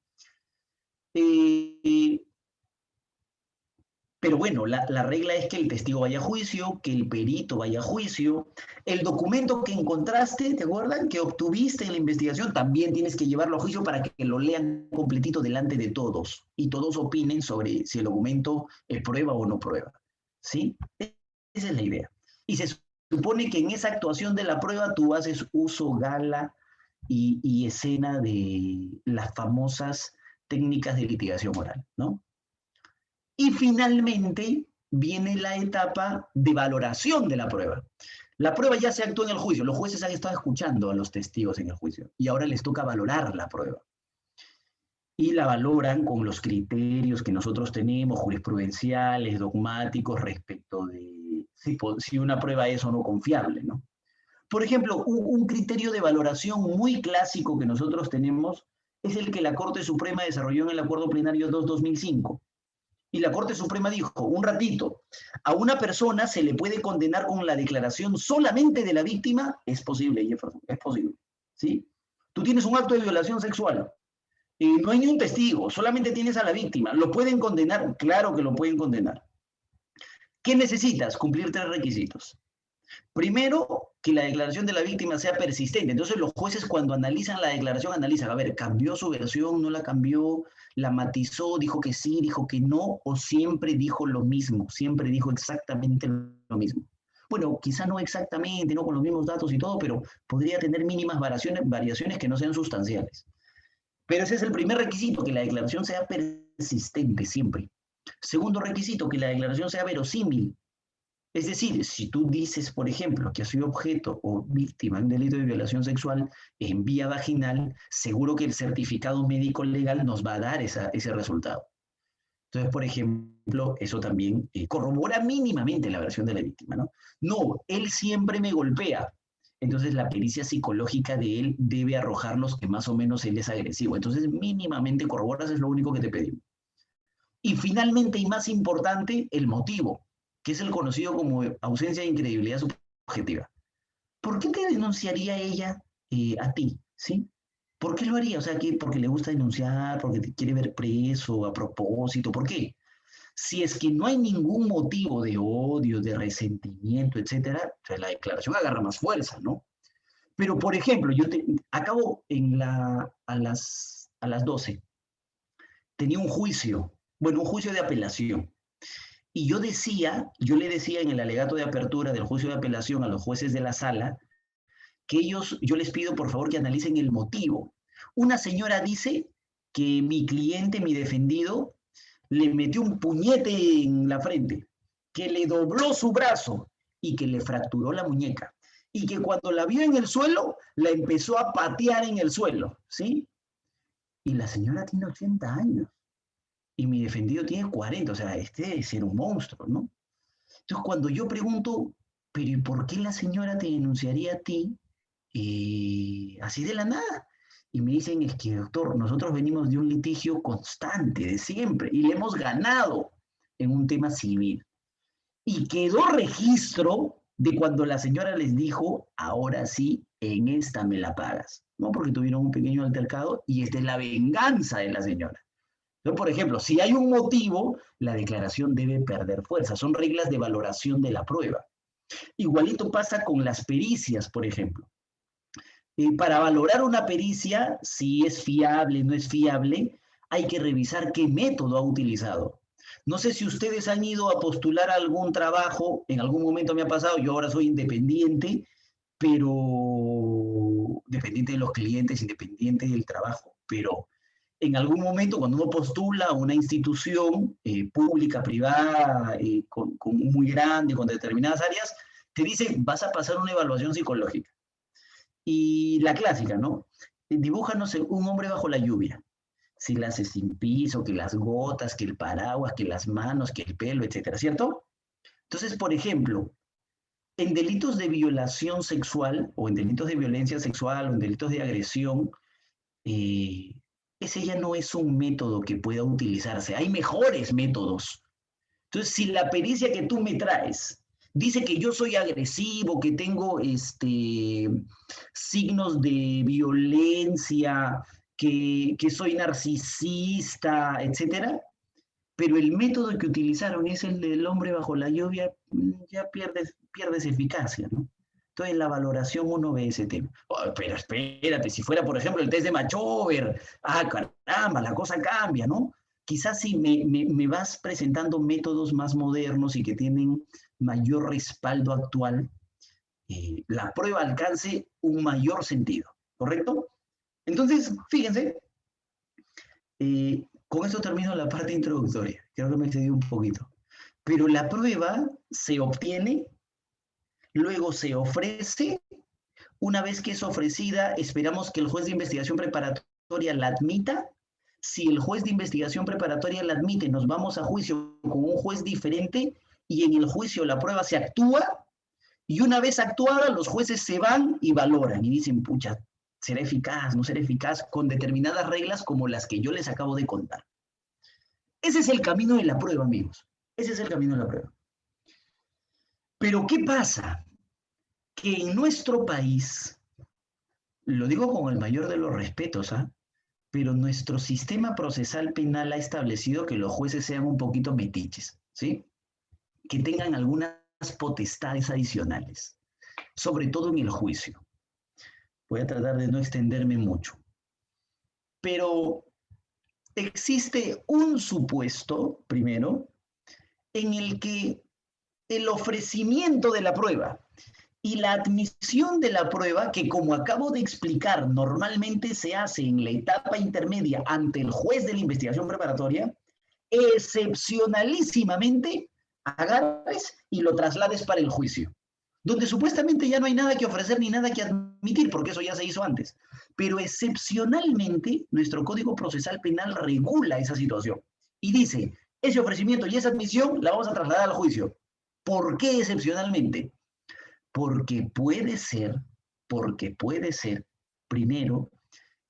Pero bueno, la regla es que el testigo vaya a juicio, que el perito vaya a juicio. El documento que encontraste, ¿te acuerdan? Que obtuviste en la investigación, también tienes que llevarlo a juicio para que lo lean completito delante de todos. Y todos opinen sobre si el documento prueba o no prueba. ¿Sí? Esa es la idea. Y se supone que en esa actuación de la prueba tú haces uso, gala y escena de las famosas técnicas de litigación oral, ¿no? Y finalmente viene la etapa de valoración de la prueba. La prueba ya se actuó en el juicio, los jueces han estado escuchando a los testigos en el juicio y ahora les toca valorar la prueba. Y la valoran con los criterios que nosotros tenemos, jurisprudenciales, dogmáticos, respecto de si una prueba es o no confiable, ¿no? Por ejemplo, un criterio de valoración muy clásico que nosotros tenemos es el que la Corte Suprema desarrolló en el Acuerdo Plenario 2-2005. Y la Corte Suprema dijo, un ratito, a una persona se le puede condenar con la declaración solamente de la víctima. Es posible, Jefferson, es posible. ¿Sí? Tú tienes un acto de violación sexual, no hay ni un testigo, solamente tienes a la víctima. ¿Lo pueden condenar? Claro que lo pueden condenar. ¿Qué necesitas? Cumplir 3 requisitos. Primero, que la declaración de la víctima sea persistente. Entonces los jueces cuando analizan la declaración, analizan, a ver, ¿cambió su versión? ¿No la cambió? ¿La matizó? ¿Dijo que sí? ¿Dijo que no? ¿O siempre dijo lo mismo? Siempre dijo exactamente lo mismo. Bueno, quizá no exactamente, no con los mismos datos y todo, pero podría tener mínimas variaciones que no sean sustanciales. Pero ese es el primer requisito, que la declaración sea persistente siempre. Segundo requisito, que la declaración sea verosímil. Es decir, si tú dices, por ejemplo, que has sido objeto o víctima de un delito de violación sexual en vía vaginal, seguro que el certificado médico legal nos va a dar ese resultado. Entonces, por ejemplo, eso también corrobora mínimamente la versión de la víctima, ¿no? No, él siempre me golpea. Entonces, la pericia psicológica de él debe arrojarnos que más o menos él es agresivo. Entonces, mínimamente corroboras, es lo único que te pedimos. Y finalmente, y más importante, el motivo, que es el conocido como ausencia de incredibilidad subjetiva. ¿Por qué te denunciaría ella a ti? ¿Sí? ¿Por qué lo haría? O sea, ¿porque le gusta denunciar? ¿Porque te quiere ver preso a propósito? ¿Por qué? Si es que no hay ningún motivo de odio, de resentimiento, etcétera, o sea, la declaración agarra más fuerza, ¿no? Pero, por ejemplo, acabo a las 12. Tenía un juicio, bueno, un juicio de apelación. Y yo le decía en el alegato de apertura del juicio de apelación a los jueces de la sala que yo les pido por favor que analicen el motivo. Una señora dice que mi cliente, mi defendido, le metió un puñete en la frente, que le dobló su brazo y que le fracturó la muñeca. Y que cuando la vio en el suelo, la empezó a patear en el suelo, ¿sí? Y la señora tiene 80 años. Y mi defendido tiene 40, o sea, este debe ser un monstruo, ¿no? Entonces, cuando yo pregunto, pero ¿y por qué la señora te denunciaría a ti así de la nada? Y me dicen, es que doctor, nosotros venimos de un litigio constante, de siempre, y le hemos ganado en un tema civil. Y quedó registro de cuando la señora les dijo, ahora sí, en esta me la pagas, ¿no? Porque tuvieron un pequeño altercado y esta es la venganza de la señora. Entonces, por ejemplo, si hay un motivo, la declaración debe perder fuerza. Son reglas de valoración de la prueba. Igualito pasa con las pericias, por ejemplo. Para valorar una pericia, si es fiable, no es fiable, hay que revisar qué método ha utilizado. No sé si ustedes han ido a postular algún trabajo, en algún momento me ha pasado, yo ahora soy independiente, pero dependiente de los clientes, independiente del trabajo, pero en algún momento cuando uno postula a una institución pública, privada, muy grande, con determinadas áreas, te dicen, vas a pasar una evaluación psicológica. Y la clásica, ¿no? Dibújanos un hombre bajo la lluvia. Si la haces sin piso, que las gotas, que el paraguas, que las manos, que el pelo, etcétera, ¿cierto? Entonces, por ejemplo, en delitos de violación sexual o en delitos de violencia sexual o en delitos de agresión, ese ya no es un método que pueda utilizarse. Hay mejores métodos. Entonces, si la pericia que tú me traes dice que yo soy agresivo, que tengo signos de violencia, que soy narcisista, etcétera, pero el método que utilizaron es el del hombre bajo la lluvia, ya pierdes eficacia, ¿no? Entonces, la valoración uno ve ese tema. Oh, pero espérate, si fuera, por ejemplo, el test de Machover, caramba, la cosa cambia, ¿no? Quizás si me vas presentando métodos más modernos y que tienen mayor respaldo actual, la prueba alcance un mayor sentido, ¿correcto? Entonces, fíjense, con esto termino la parte introductoria. Creo que me excedí un poquito. Pero la prueba se obtiene, luego se ofrece. Una vez que es ofrecida, esperamos que el juez de investigación preparatoria la admita. Si el juez de investigación preparatoria la admite, nos vamos a juicio con un juez diferente y en el juicio la prueba se actúa. Y una vez actuada, los jueces se van y valoran y dicen, pucha, ¿será eficaz? ¿No será eficaz? Con determinadas reglas como las que yo les acabo de contar. Ese es el camino de la prueba, amigos. Ese es el camino de la prueba. Pero ¿qué pasa? Que en nuestro país, lo digo con el mayor de los respetos, pero nuestro sistema procesal penal ha establecido que los jueces sean un poquito metiches, ¿sí? Que tengan algunas potestades adicionales, sobre todo en el juicio. Voy a tratar de no extenderme mucho. Pero existe un supuesto, primero, en el que el ofrecimiento de la prueba y la admisión de la prueba, que como acabo de explicar, normalmente se hace en la etapa intermedia ante el juez de la investigación preparatoria, excepcionalísimamente agarres y lo traslades para el juicio, donde supuestamente ya no hay nada que ofrecer ni nada que admitir, porque eso ya se hizo antes. Pero excepcionalmente, nuestro Código Procesal Penal regula esa situación y dice, ese ofrecimiento y esa admisión la vamos a trasladar al juicio. ¿Por qué excepcionalmente? Porque puede ser, primero,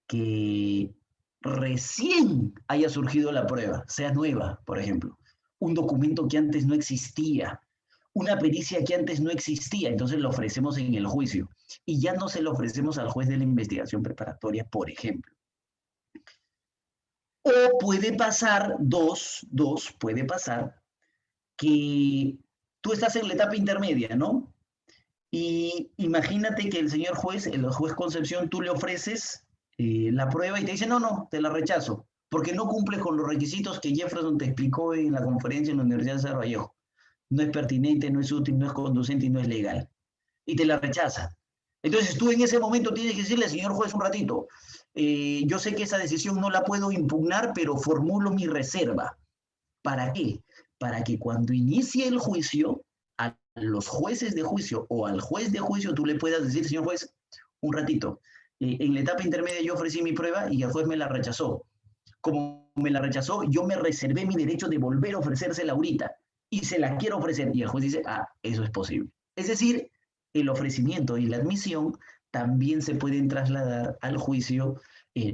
que recién haya surgido la prueba, sea nueva, por ejemplo, un documento que antes no existía, una pericia que antes no existía, entonces lo ofrecemos en el juicio y ya no se lo ofrecemos al juez de la investigación preparatoria, por ejemplo. O puede pasar, puede pasar que tú estás en la etapa intermedia, ¿no? Y imagínate que el señor juez, el juez Concepción, tú le ofreces la prueba y te dice, no, te la rechazo, porque no cumple con los requisitos que Jefferson te explicó en la conferencia en la Universidad de Cerro Vallejo. No es pertinente, no es útil, no es conducente y no es legal. Y te la rechaza. Entonces tú en ese momento tienes que decirle, señor juez, un ratito, yo sé que esa decisión no la puedo impugnar, pero formulo mi reserva. ¿Para qué? Para que cuando inicie el juicio, a los jueces de juicio o al juez de juicio tú le puedas decir, señor juez, un ratito, en la etapa intermedia yo ofrecí mi prueba y el juez me la rechazó. Como me la rechazó, yo me reservé mi derecho de volver a ofrecérsela ahorita y se la quiero ofrecer. Y el juez dice, eso es posible. Es decir, el ofrecimiento y la admisión también se pueden trasladar al juicio,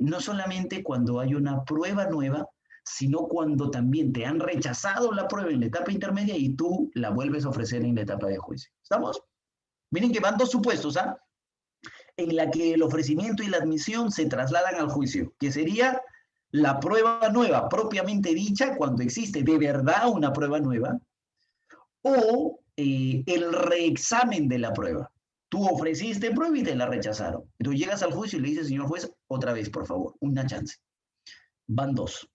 no solamente cuando hay una prueba nueva, sino cuando también te han rechazado la prueba en la etapa intermedia y tú la vuelves a ofrecer en la etapa de juicio. ¿Estamos? Miren que van dos supuestos, en la que el ofrecimiento y la admisión se trasladan al juicio, que sería la prueba nueva propiamente dicha, cuando existe de verdad una prueba nueva, o el reexamen de la prueba. Tú ofreciste prueba y te la rechazaron. Entonces llegas al juicio y le dices, señor juez, otra vez, por favor, una chance. Van dos.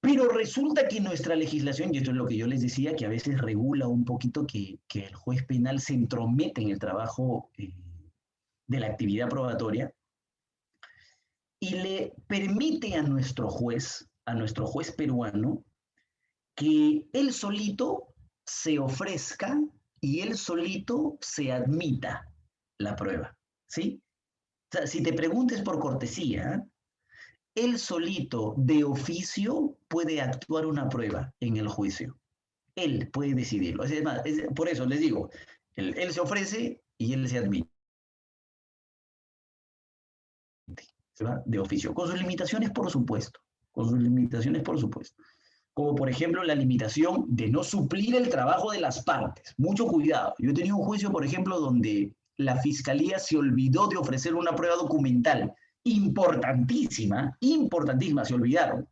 Pero resulta que nuestra legislación, y esto es lo que yo les decía, que a veces regula un poquito que el juez penal se entromete en el trabajo de la actividad probatoria y le permite a nuestro juez peruano, que él solito se ofrezca y él solito se admita la prueba, ¿sí? O sea, si te preguntes por cortesía, él solito de oficio puede actuar una prueba en el juicio. Él puede decidirlo. Es más, por eso les digo, él se ofrece y él se admite. De oficio, con sus limitaciones, por supuesto. Como por ejemplo la limitación de no suplir el trabajo de las partes. Mucho cuidado. Yo he tenido un juicio, por ejemplo, donde la fiscalía se olvidó de ofrecer una prueba documental importantísima, se olvidaron.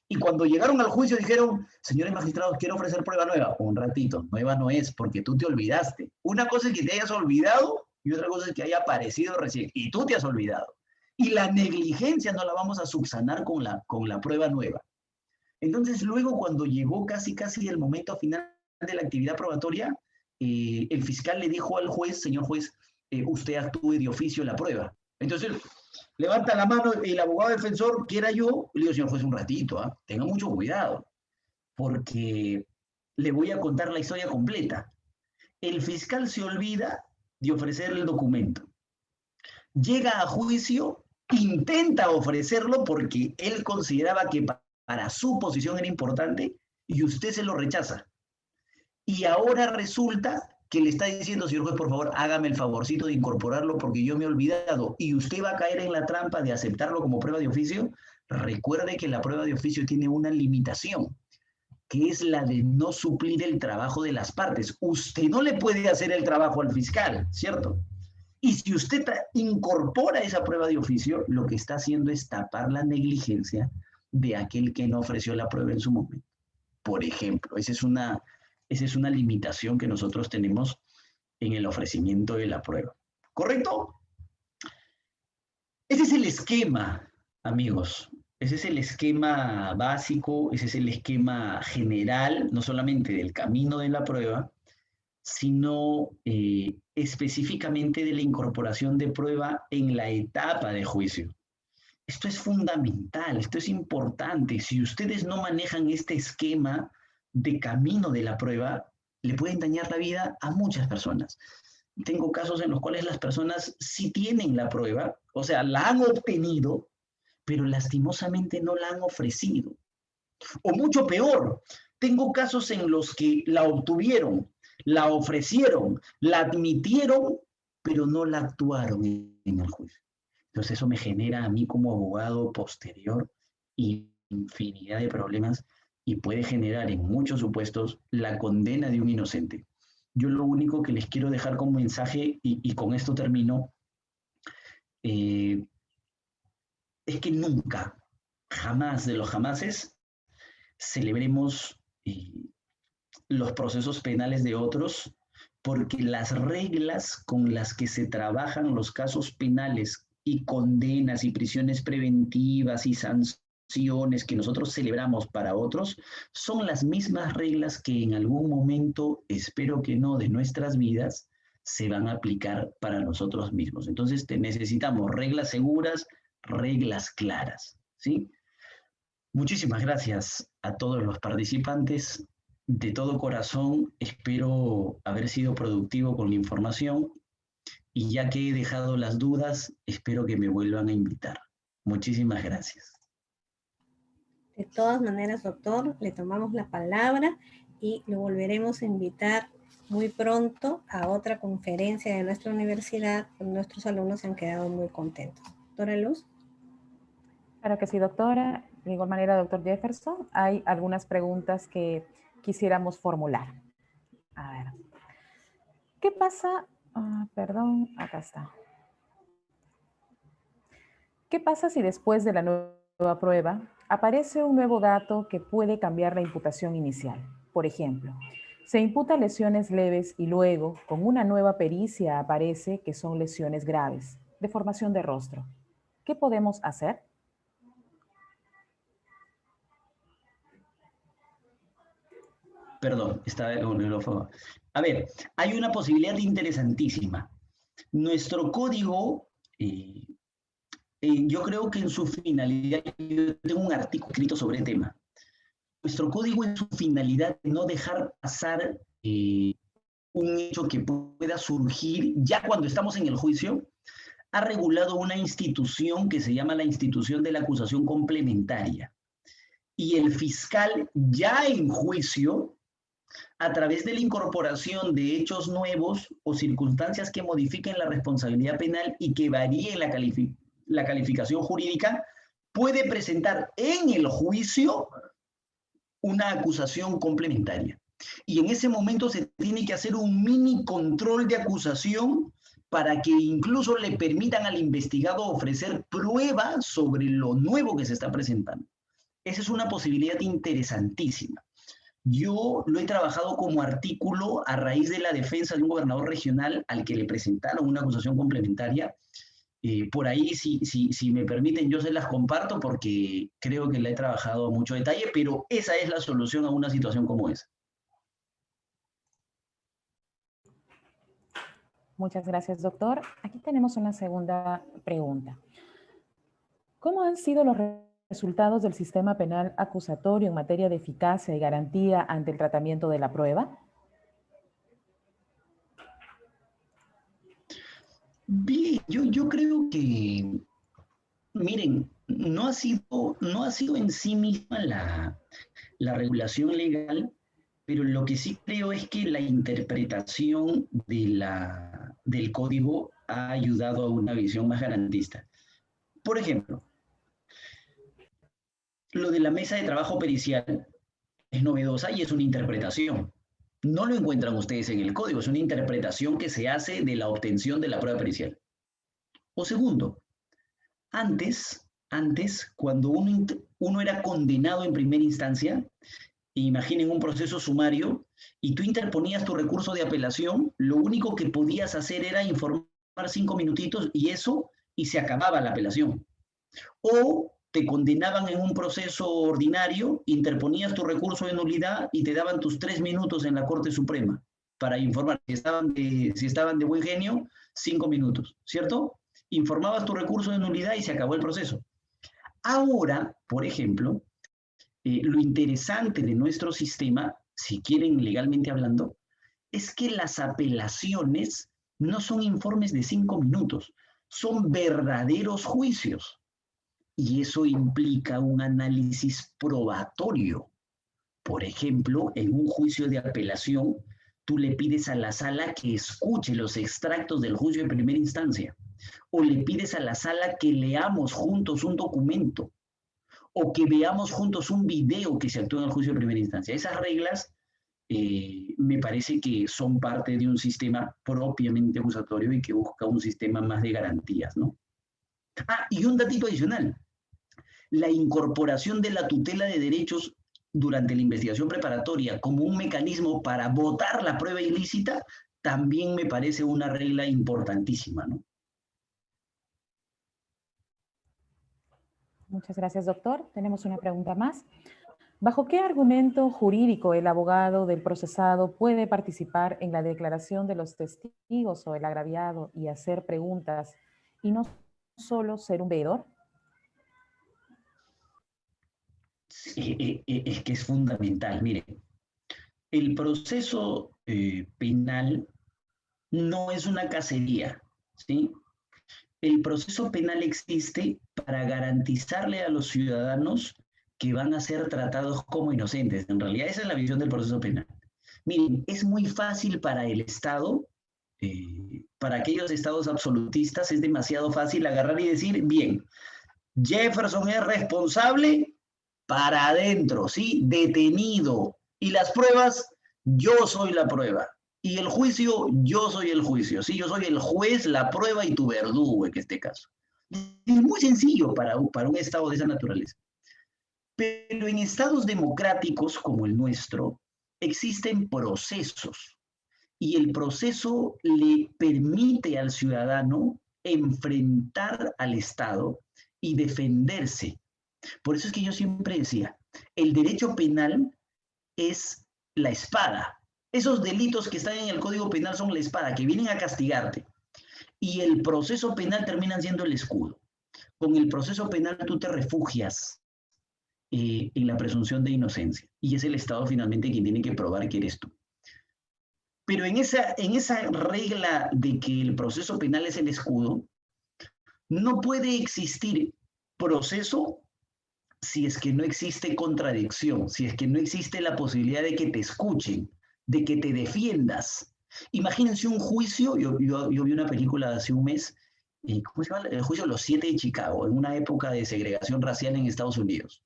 Y cuando llegaron al juicio dijeron, señores magistrados, quiero ofrecer prueba nueva. Un ratito, nueva no es, porque tú te olvidaste. Una cosa es que te hayas olvidado y otra cosa es que haya aparecido recién. Y tú te has olvidado. Y la negligencia no la vamos a subsanar con la prueba nueva. Entonces, luego cuando llegó casi el momento final de la actividad probatoria, el fiscal le dijo al juez, señor juez, usted actúe de oficio la prueba. Entonces, levanta la mano el abogado defensor, que era yo, y le digo, señor juez, un ratito, tenga mucho cuidado, porque le voy a contar la historia completa. El fiscal se olvida de ofrecer el documento. Llega a juicio, intenta ofrecerlo porque él consideraba que para su posición era importante y usted se lo rechaza. Y ahora resulta que le está diciendo, señor juez, por favor, hágame el favorcito de incorporarlo porque yo me he olvidado y usted va a caer en la trampa de aceptarlo como prueba de oficio. Recuerde que la prueba de oficio tiene una limitación, que es la de no suplir el trabajo de las partes. Usted no le puede hacer el trabajo al fiscal, ¿cierto? Y si usted incorpora esa prueba de oficio, lo que está haciendo es tapar la negligencia de aquel que no ofreció la prueba en su momento. Por ejemplo, esa es una limitación que nosotros tenemos en el ofrecimiento de la prueba. ¿Correcto? Ese es el esquema, amigos. Ese es el esquema básico, ese es el esquema general, no solamente del camino de la prueba, sino específicamente de la incorporación de prueba en la etapa de juicio. Esto es fundamental, esto es importante. Si ustedes no manejan este esquema de camino de la prueba, le pueden dañar la vida a muchas personas. Tengo casos en los cuales las personas sí tienen la prueba, o sea, la han obtenido, pero lastimosamente no la han ofrecido. O mucho peor, tengo casos en los que la obtuvieron, la ofrecieron, la admitieron, pero no la actuaron en el juicio. Entonces eso me genera a mí como abogado posterior infinidad de problemas y puede generar en muchos supuestos la condena de un inocente. Yo lo único que les quiero dejar como mensaje, y con esto termino, es que nunca, jamás de los jamases, celebremos los procesos penales de otros, porque las reglas con las que se trabajan los casos penales y condenas y prisiones preventivas y sanciones que nosotros celebramos para otros son las mismas reglas que en algún momento, espero que no, de nuestras vidas, se van a aplicar para nosotros mismos. Entonces necesitamos reglas seguras, reglas claras, ¿sí? Muchísimas gracias a todos los participantes. De todo corazón, espero haber sido productivo con la información y ya que he dejado las dudas, espero que me vuelvan a invitar. Muchísimas gracias. De todas maneras, doctor, le tomamos la palabra y lo volveremos a invitar muy pronto a otra conferencia de nuestra universidad. Nuestros alumnos se han quedado muy contentos. Doctora Luz. Claro que sí, doctora. De igual manera, doctor Jefferson, hay algunas preguntas que quisiéramos formular. A ver. ¿Qué pasa? Perdón, acá está. ¿Qué pasa si después de la nueva prueba aparece un nuevo dato que puede cambiar la imputación inicial? Por ejemplo, se imputa lesiones leves y luego, con una nueva pericia, aparece que son lesiones graves, deformación de rostro. ¿Qué podemos hacer? Perdón, a ver, hay una posibilidad interesantísima. Nuestro código, yo creo que en su finalidad, yo tengo un artículo escrito sobre el tema. Nuestro código en su finalidad de no dejar pasar un hecho que pueda surgir ya cuando estamos en el juicio, ha regulado una institución que se llama la institución de la acusación complementaria. Y el fiscal ya en juicio, a través de la incorporación de hechos nuevos o circunstancias que modifiquen la responsabilidad penal y que varíen la calificación jurídica, puede presentar en el juicio una acusación complementaria. Y en ese momento se tiene que hacer un mini control de acusación para que incluso le permitan al investigado ofrecer pruebas sobre lo nuevo que se está presentando. Esa es una posibilidad interesantísima. Yo lo he trabajado como artículo a raíz de la defensa de un gobernador regional al que le presentaron una acusación complementaria. Por ahí, si me permiten, yo se las comparto porque creo que la he trabajado a mucho detalle, pero esa es la solución a una situación como esa. Muchas gracias, doctor. Aquí tenemos una segunda pregunta. ¿Cómo han sido los resultados del sistema penal acusatorio en materia de eficacia y garantía ante el tratamiento de la prueba? Bien, yo creo que, miren, no ha sido en sí misma la regulación legal, pero lo que sí creo es que la interpretación del código ha ayudado a una visión más garantista. Por ejemplo, lo de la mesa de trabajo pericial es novedosa y es una interpretación. No lo encuentran ustedes en el código, es una interpretación que se hace de la obtención de la prueba pericial. O segundo, antes cuando uno era condenado en primera instancia, imaginen un proceso sumario, y tú interponías tu recurso de apelación, lo único que podías hacer era informar 5 minutitos y se acababa la apelación. O te condenaban en un proceso ordinario, interponías tu recurso de nulidad y te daban tus 3 minutos en la Corte Suprema para informar. Si estaban de buen genio, 5 minutos, ¿cierto? Informabas tu recurso de nulidad y se acabó el proceso. Ahora, por ejemplo, lo interesante de nuestro sistema, si quieren legalmente hablando, es que las apelaciones no son informes de 5 minutos, son verdaderos juicios. Y eso implica un análisis probatorio. Por ejemplo, en un juicio de apelación, tú le pides a la sala que escuche los extractos del juicio de primera instancia, o le pides a la sala que leamos juntos un documento, o que veamos juntos un video que se actuó en el juicio de primera instancia. Esas reglas me parece que son parte de un sistema propiamente acusatorio y que busca un sistema más de garantías, ¿no? Ah, y un datito adicional. La incorporación de la tutela de derechos durante la investigación preparatoria como un mecanismo para votar la prueba ilícita también me parece una regla importantísima, ¿no? Muchas gracias, doctor. Tenemos una pregunta más. ¿Bajo qué argumento jurídico el abogado del procesado puede participar en la declaración de los testigos o el agraviado y hacer preguntas y no solo ser un veedor? Es que es fundamental. Mire, el proceso penal no es una cacería, ¿sí? El proceso penal existe para garantizarle a los ciudadanos que van a ser tratados como inocentes. En realidad esa es la visión del proceso penal. Miren, es muy fácil para el Estado, para aquellos estados absolutistas, es demasiado fácil agarrar y decir, bien, Jefferson es responsable para adentro, ¿sí? Detenido. Y las pruebas, yo soy la prueba. Y el juicio, yo soy el juicio, ¿sí? Yo soy el juez, la prueba y tu verdugo en este caso. Es muy sencillo para un estado de esa naturaleza. Pero en estados democráticos como el nuestro, existen procesos. Y el proceso le permite al ciudadano enfrentar al Estado y defenderse. Por eso es que yo siempre decía, el derecho penal es la espada. Esos delitos que están en el Código Penal son la espada, que vienen a castigarte. Y el proceso penal termina siendo el escudo. Con el proceso penal tú te refugias en la presunción de inocencia. Y es el Estado finalmente quien tiene que probar que eres tú. Pero en esa regla de que el proceso penal es el escudo, no puede existir proceso si es que no existe contradicción, si es que no existe la posibilidad de que te escuchen, de que te defiendas. Imagínense un juicio, yo vi una película hace un mes, ¿cómo se llama? El juicio de los 7 de Chicago, en una época de segregación racial en Estados Unidos,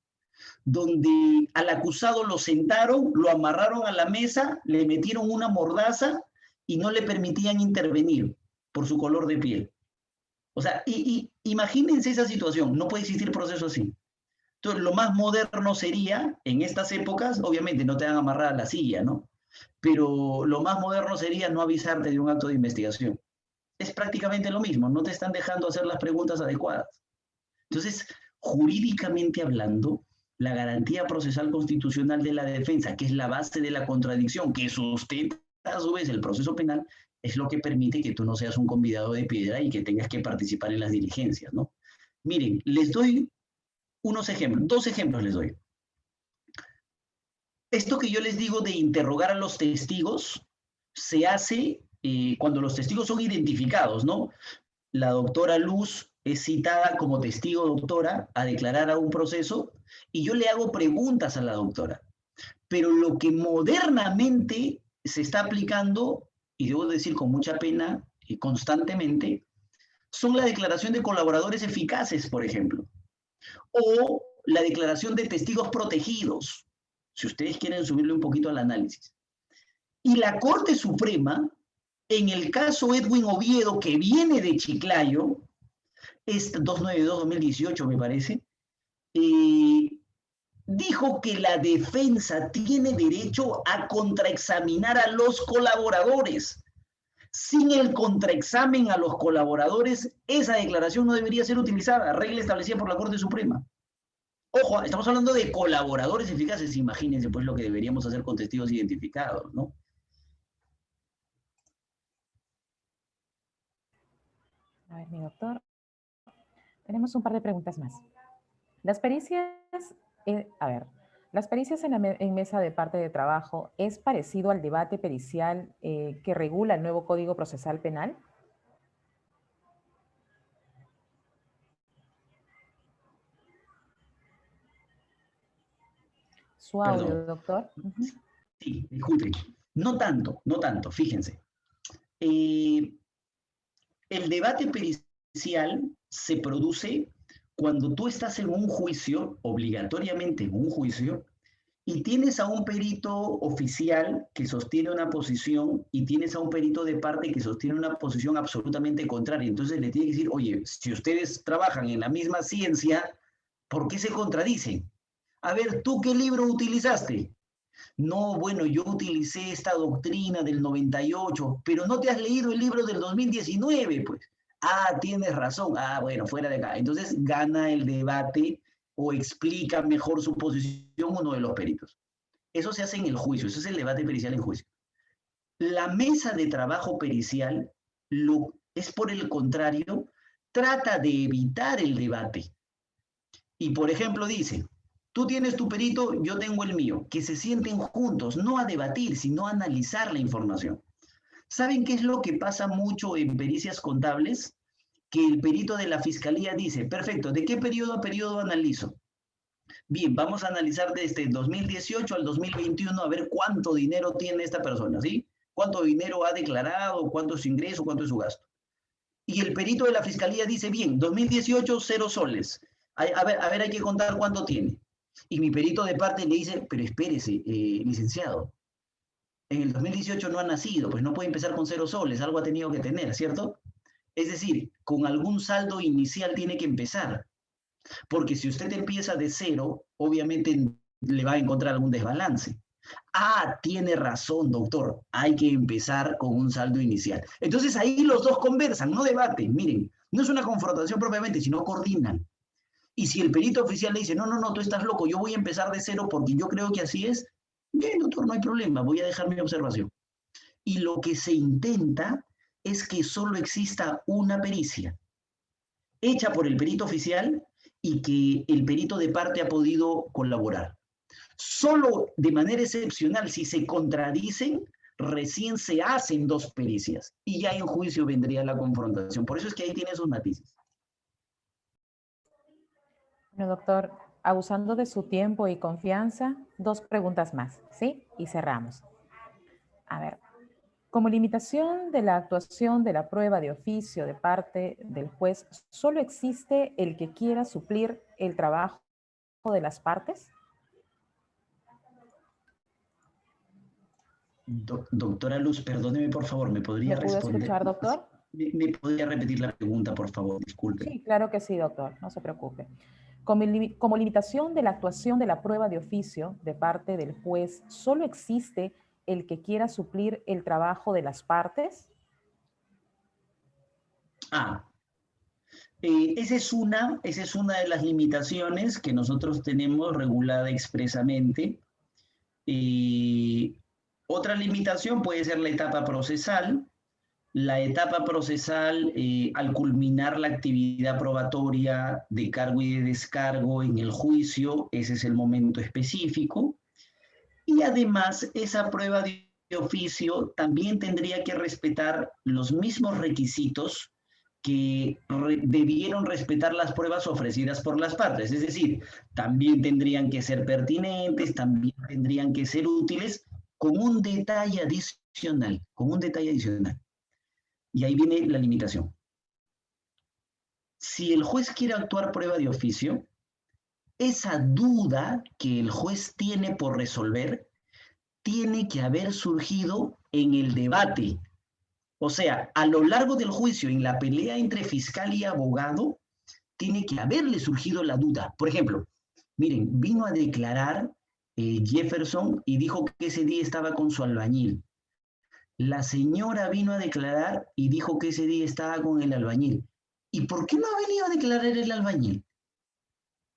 donde al acusado lo sentaron, lo amarraron a la mesa, le metieron una mordaza y no le permitían intervenir por su color de piel. O sea, imagínense esa situación, no puede existir proceso así. Entonces, lo más moderno sería, en estas épocas, obviamente no te van a amarrar a la silla, ¿no? Pero lo más moderno sería no avisarte de un acto de investigación. Es prácticamente lo mismo, no te están dejando hacer las preguntas adecuadas. Entonces, jurídicamente hablando, la garantía procesal constitucional de la defensa, que es la base de la contradicción, que sustenta a su vez el proceso penal, es lo que permite que tú no seas un convidado de piedra y que tengas que participar en las diligencias, ¿no? Miren, les doy unos ejemplos, 2 ejemplos les doy. Esto que yo les digo de interrogar a los testigos se hace cuando los testigos son identificados, ¿no? La doctora Luz es citada como testigo doctora a declarar a un proceso y yo le hago preguntas a la doctora. Pero lo que modernamente se está aplicando, y debo decir con mucha pena y constantemente, son la declaración de colaboradores eficaces, por ejemplo, o la declaración de testigos protegidos, si ustedes quieren subirle un poquito al análisis. Y la Corte Suprema, en el caso Edwin Oviedo, que viene de Chiclayo, es 292-2018 me parece, dijo que la defensa tiene derecho a contraexaminar a los colaboradores. Sin el contraexamen a los colaboradores, esa declaración no debería ser utilizada, regla establecida por la Corte Suprema. Ojo, estamos hablando de colaboradores eficaces, imagínense pues lo que deberíamos hacer con testigos identificados, ¿no? A ver, mi doctor. Tenemos un par de preguntas más. Las pericias, las pericias en mesa de parte de trabajo, ¿es parecido al debate pericial que regula el nuevo Código Procesal Penal? Su audio, Perdón. doctor. Sí, disculpen. No tanto, fíjense. El debate pericial se produce cuando tú estás en un juicio, obligatoriamente en un juicio, y tienes a un perito oficial que sostiene una posición y tienes a un perito de parte que sostiene una posición absolutamente contraria. Entonces le tiene que decir, oye, si ustedes trabajan en la misma ciencia, ¿por qué se contradicen? A ver, ¿tú qué libro utilizaste? No, bueno, yo utilicé esta doctrina del 98, pero no te has leído el libro del 2019, pues. Ah, tienes razón. Ah, bueno, fuera de acá. Entonces gana el debate o explica mejor su posición uno de los peritos. Eso se hace en el juicio, eso es el debate pericial en juicio. La mesa de trabajo pericial es por el contrario, trata de evitar el debate. Y por ejemplo dice, tú tienes tu perito, yo tengo el mío, que se sienten juntos, no a debatir, sino a analizar la información. ¿Saben qué es lo que pasa mucho en pericias contables? Que el perito de la fiscalía dice, perfecto, ¿de qué periodo a periodo analizo? Bien, vamos a analizar desde el 2018 al 2021 a ver cuánto dinero tiene esta persona, ¿sí? Cuánto dinero ha declarado, cuánto es su ingreso, cuánto es su gasto. Y el perito de la fiscalía dice, bien, 2018, 0 soles. A ver, hay que contar cuánto tiene. Y mi perito de parte le dice, pero espérese, licenciado, en el 2018 no ha nacido, pues no puede empezar con 0 soles, algo ha tenido que tener, ¿cierto? Es decir, con algún saldo inicial tiene que empezar. Porque si usted empieza de 0, obviamente le va a encontrar algún desbalance. Ah, tiene razón, doctor, hay que empezar con un saldo inicial. Entonces ahí los dos conversan, no debaten, miren, no es una confrontación propiamente, sino coordinan. Y si el perito oficial le dice, no, tú estás loco, yo voy a empezar de 0 porque yo creo que así es, bien, doctor, no hay problema, voy a dejar mi observación. Y lo que se intenta es que solo exista una pericia, hecha por el perito oficial y que el perito de parte ha podido colaborar. Solo de manera excepcional, si se contradicen, recién se hacen 2 pericias y ya en juicio vendría la confrontación. Por eso es que ahí tiene sus matices. Bueno, doctor, abusando de su tiempo y confianza, 2 preguntas más, ¿sí? Y cerramos. A ver, como limitación de la actuación de la prueba de oficio de parte del juez, ¿solo existe el que quiera suplir el trabajo de las partes? Doctora Luz, perdóneme por favor, ¿me podría responder? ¿Me pudo escuchar, doctor? ¿Me podría repetir la pregunta, por favor? Disculpe. Sí, claro que sí, doctor, no se preocupe. Como limitación de la actuación de la prueba de oficio de parte del juez, ¿solo existe el que quiera suplir el trabajo de las partes? Esa es una de las limitaciones que nosotros tenemos regulada expresamente. Otra limitación puede ser la etapa procesal. La etapa procesal, al culminar la actividad probatoria de cargo y de descargo en el juicio, ese es el momento específico. Y además, esa prueba de oficio también tendría que respetar los mismos requisitos que debieron respetar las pruebas ofrecidas por las partes. Es decir, también tendrían que ser pertinentes, también tendrían que ser útiles, con un detalle adicional, con un detalle adicional. Y ahí viene la limitación. Si el juez quiere actuar prueba de oficio, esa duda que el juez tiene por resolver tiene que haber surgido en el debate. O sea, a lo largo del juicio, en la pelea entre fiscal y abogado, tiene que haberle surgido la duda. Por ejemplo, miren, vino a declarar Jefferson y dijo que ese día estaba con su albañil. La señora vino a declarar y dijo que ese día estaba con el albañil. ¿Y por qué no ha venido a declarar el albañil?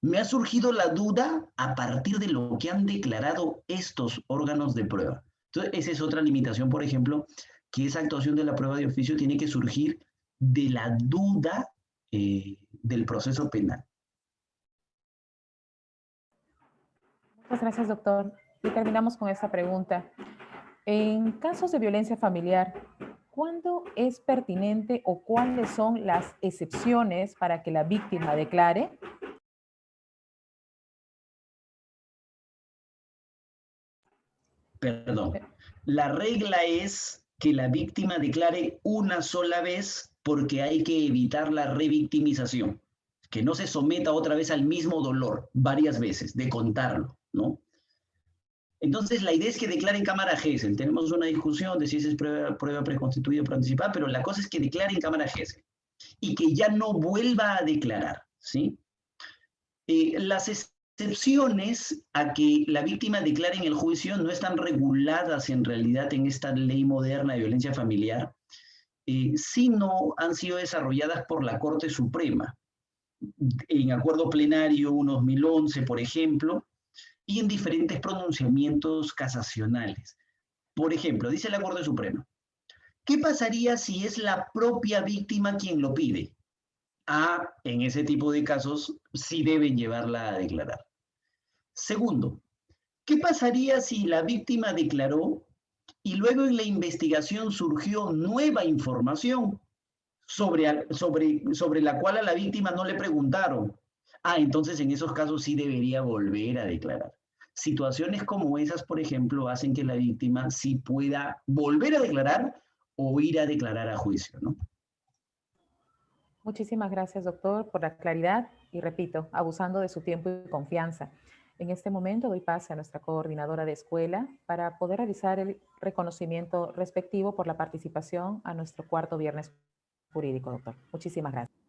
Me ha surgido la duda a partir de lo que han declarado estos órganos de prueba. Entonces, esa es otra limitación, por ejemplo, que esa actuación de la prueba de oficio tiene que surgir de la duda del proceso penal. Muchas gracias, doctor. Y terminamos con esta pregunta. En casos de violencia familiar, ¿cuándo es pertinente o cuáles son las excepciones para que la víctima declare? Perdón. La regla es que la víctima declare una sola vez porque hay que evitar la revictimización, que no se someta otra vez al mismo dolor varias veces, de contarlo, ¿no? Entonces, la idea es que declare en cámara GESEL. Tenemos una discusión de si esa es prueba preconstituida o participada, pero la cosa es que declare en cámara GESEL y que ya no vuelva a declarar, ¿sí? Las excepciones a que la víctima declare en el juicio no están reguladas en realidad en esta ley moderna de violencia familiar, sino han sido desarrolladas por la Corte Suprema, en acuerdo plenario 1-2011, por ejemplo, y en diferentes pronunciamientos casacionales. Por ejemplo, dice la Corte Suprema, ¿qué pasaría si es la propia víctima quien lo pide? En ese tipo de casos sí deben llevarla a declarar. Segundo, ¿qué pasaría si la víctima declaró y luego en la investigación surgió nueva información sobre la cual a la víctima no le preguntaron? Entonces en esos casos sí debería volver a declarar. Situaciones como esas, por ejemplo, hacen que la víctima sí pueda volver a declarar o ir a declarar a juicio, ¿no? Muchísimas gracias, doctor, por la claridad y, repito, abusando de su tiempo y confianza. En este momento doy pase a nuestra coordinadora de escuela para poder realizar el reconocimiento respectivo por la participación a nuestro cuarto viernes jurídico, doctor. Muchísimas gracias.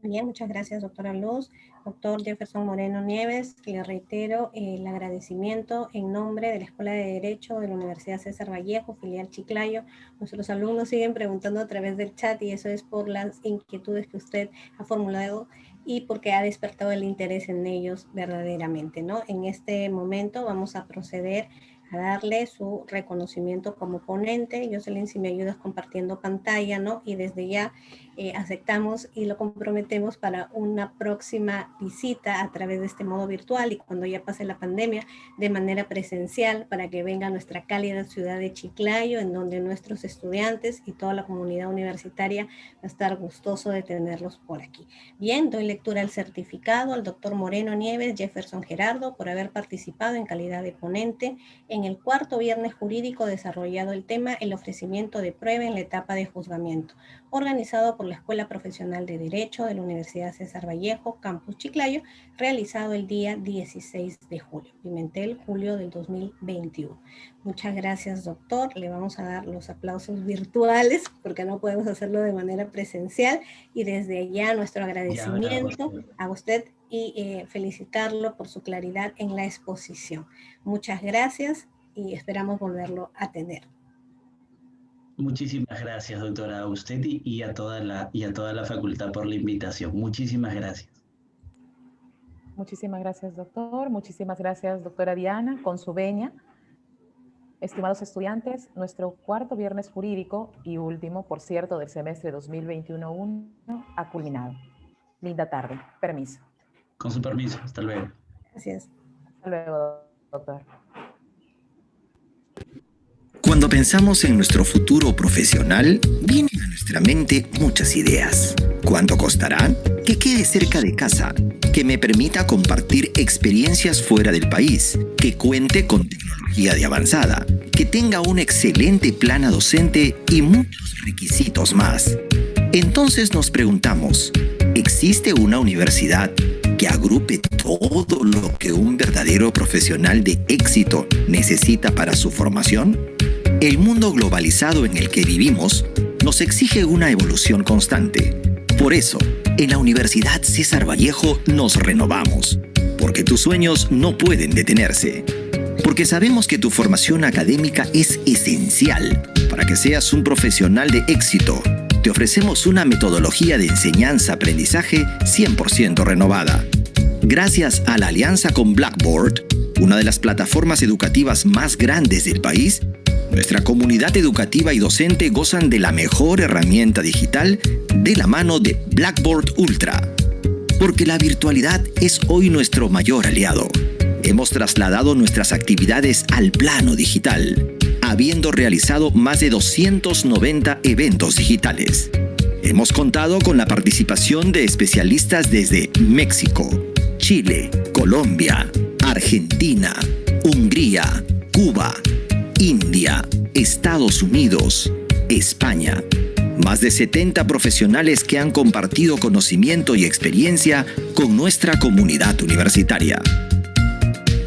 Bien, muchas gracias, doctora Luz. Doctor Jefferson Moreno Nieves, le reitero el agradecimiento en nombre de la Escuela de Derecho de la Universidad César Vallejo, filial Chiclayo. Nuestros alumnos siguen preguntando a través del chat y eso es por las inquietudes que usted ha formulado y porque ha despertado el interés en ellos verdaderamente, ¿no? En este momento vamos a proceder a darle su reconocimiento como ponente. Jocelyn, si me ayudas compartiendo pantalla, ¿no? Y desde ya aceptamos y lo comprometemos para una próxima visita a través de este modo virtual y cuando ya pase la pandemia de manera presencial para que venga a nuestra cálida ciudad de Chiclayo, en donde nuestros estudiantes y toda la comunidad universitaria va a estar gustoso de tenerlos por aquí. Bien, doy lectura al certificado al doctor Moreno Nieves Jefferson Gerardo por haber participado en calidad de ponente en el cuarto viernes jurídico desarrollado el tema el ofrecimiento de prueba en la etapa de juzgamiento, organizado por la Escuela Profesional de Derecho de la Universidad César Vallejo, Campus Chiclayo, realizado el día 16 de julio, Pimentel, julio del 2021. Muchas gracias, doctor. Le vamos a dar los aplausos virtuales porque no podemos hacerlo de manera presencial y desde allá nuestro agradecimiento a usted y felicitarlo por su claridad en la exposición. Muchas gracias y esperamos volverlo a tener. Muchísimas gracias, doctora, a usted y a toda la facultad por la invitación. Muchísimas gracias. Muchísimas gracias, doctor. Muchísimas gracias, doctora Diana, con su venia. Estimados estudiantes, nuestro cuarto viernes jurídico y último, por cierto, del semestre 2021-1 ha culminado. Linda tarde. Permiso. Con su permiso. Hasta luego. Gracias. Hasta luego, doctor. Cuando pensamos en nuestro futuro profesional, vienen a nuestra mente muchas ideas. ¿Cuánto costará? Que quede cerca de casa, que me permita compartir experiencias fuera del país, que cuente con tecnología de avanzada, que tenga un excelente plana docente y muchos requisitos más. Entonces nos preguntamos, ¿existe una universidad que agrupe todo lo que un verdadero profesional de éxito necesita para su formación? El mundo globalizado en el que vivimos nos exige una evolución constante. Por eso, en la Universidad César Vallejo nos renovamos, porque tus sueños no pueden detenerse, porque sabemos que tu formación académica es esencial para que seas un profesional de éxito. Te ofrecemos una metodología de enseñanza-aprendizaje 100% renovada. Gracias a la alianza con Blackboard, una de las plataformas educativas más grandes del país, nuestra comunidad educativa y docente gozan de la mejor herramienta digital de la mano de Blackboard Ultra. Porque la virtualidad es hoy nuestro mayor aliado. Hemos trasladado nuestras actividades al plano digital, habiendo realizado más de 290 eventos digitales. Hemos contado con la participación de especialistas desde México, Chile, Colombia, Argentina, Hungría, Cuba, India, Estados Unidos, España. Más de 70 profesionales que han compartido conocimiento y experiencia con nuestra comunidad universitaria.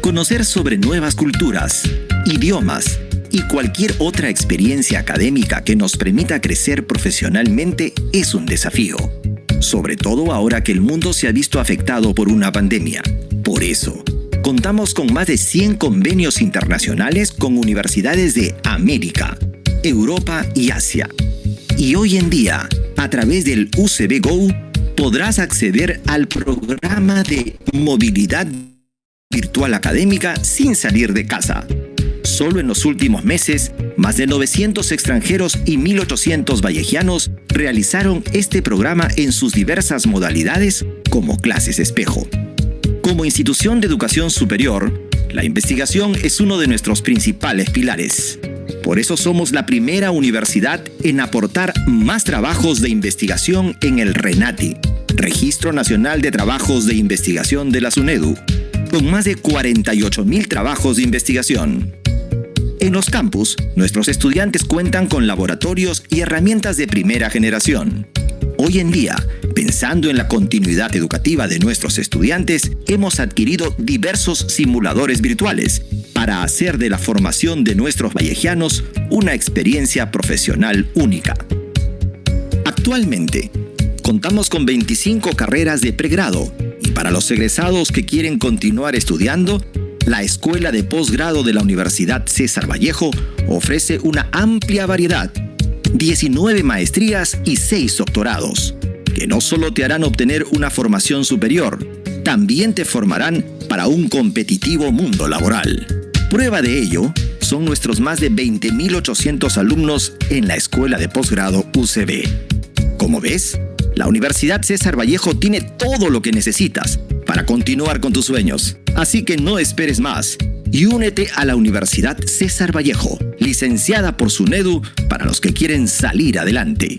Conocer sobre nuevas culturas, idiomas y cualquier otra experiencia académica que nos permita crecer profesionalmente es un desafío. Sobre todo ahora que el mundo se ha visto afectado por una pandemia. Por eso, contamos con más de 100 convenios internacionales con universidades de América, Europa y Asia. Y hoy en día, a través del UCB Go, podrás acceder al programa de movilidad virtual académica sin salir de casa. Solo en los últimos meses, más de 900 extranjeros y 1.800 vallejianos realizaron este programa en sus diversas modalidades como clases espejo. Como institución de educación superior, la investigación es uno de nuestros principales pilares. Por eso somos la primera universidad en aportar más trabajos de investigación en el RENATI, Registro Nacional de Trabajos de Investigación de la SUNEDU, con más de 48.000 trabajos de investigación. En los campus, nuestros estudiantes cuentan con laboratorios y herramientas de primera generación. Hoy en día, pensando en la continuidad educativa de nuestros estudiantes, hemos adquirido diversos simuladores virtuales para hacer de la formación de nuestros vallejianos una experiencia profesional única. Actualmente, contamos con 25 carreras de pregrado y para los egresados que quieren continuar estudiando, la Escuela de Posgrado de la Universidad César Vallejo ofrece una amplia variedad, 19 maestrías y 6 doctorados, que no solo te harán obtener una formación superior, también te formarán para un competitivo mundo laboral. Prueba de ello son nuestros más de 20.800 alumnos en la Escuela de Posgrado UCB. Como ves, la Universidad César Vallejo tiene todo lo que necesitas para continuar con tus sueños. Así que no esperes más y únete a la Universidad César Vallejo, licenciada por SUNEDU para los que quieren salir adelante.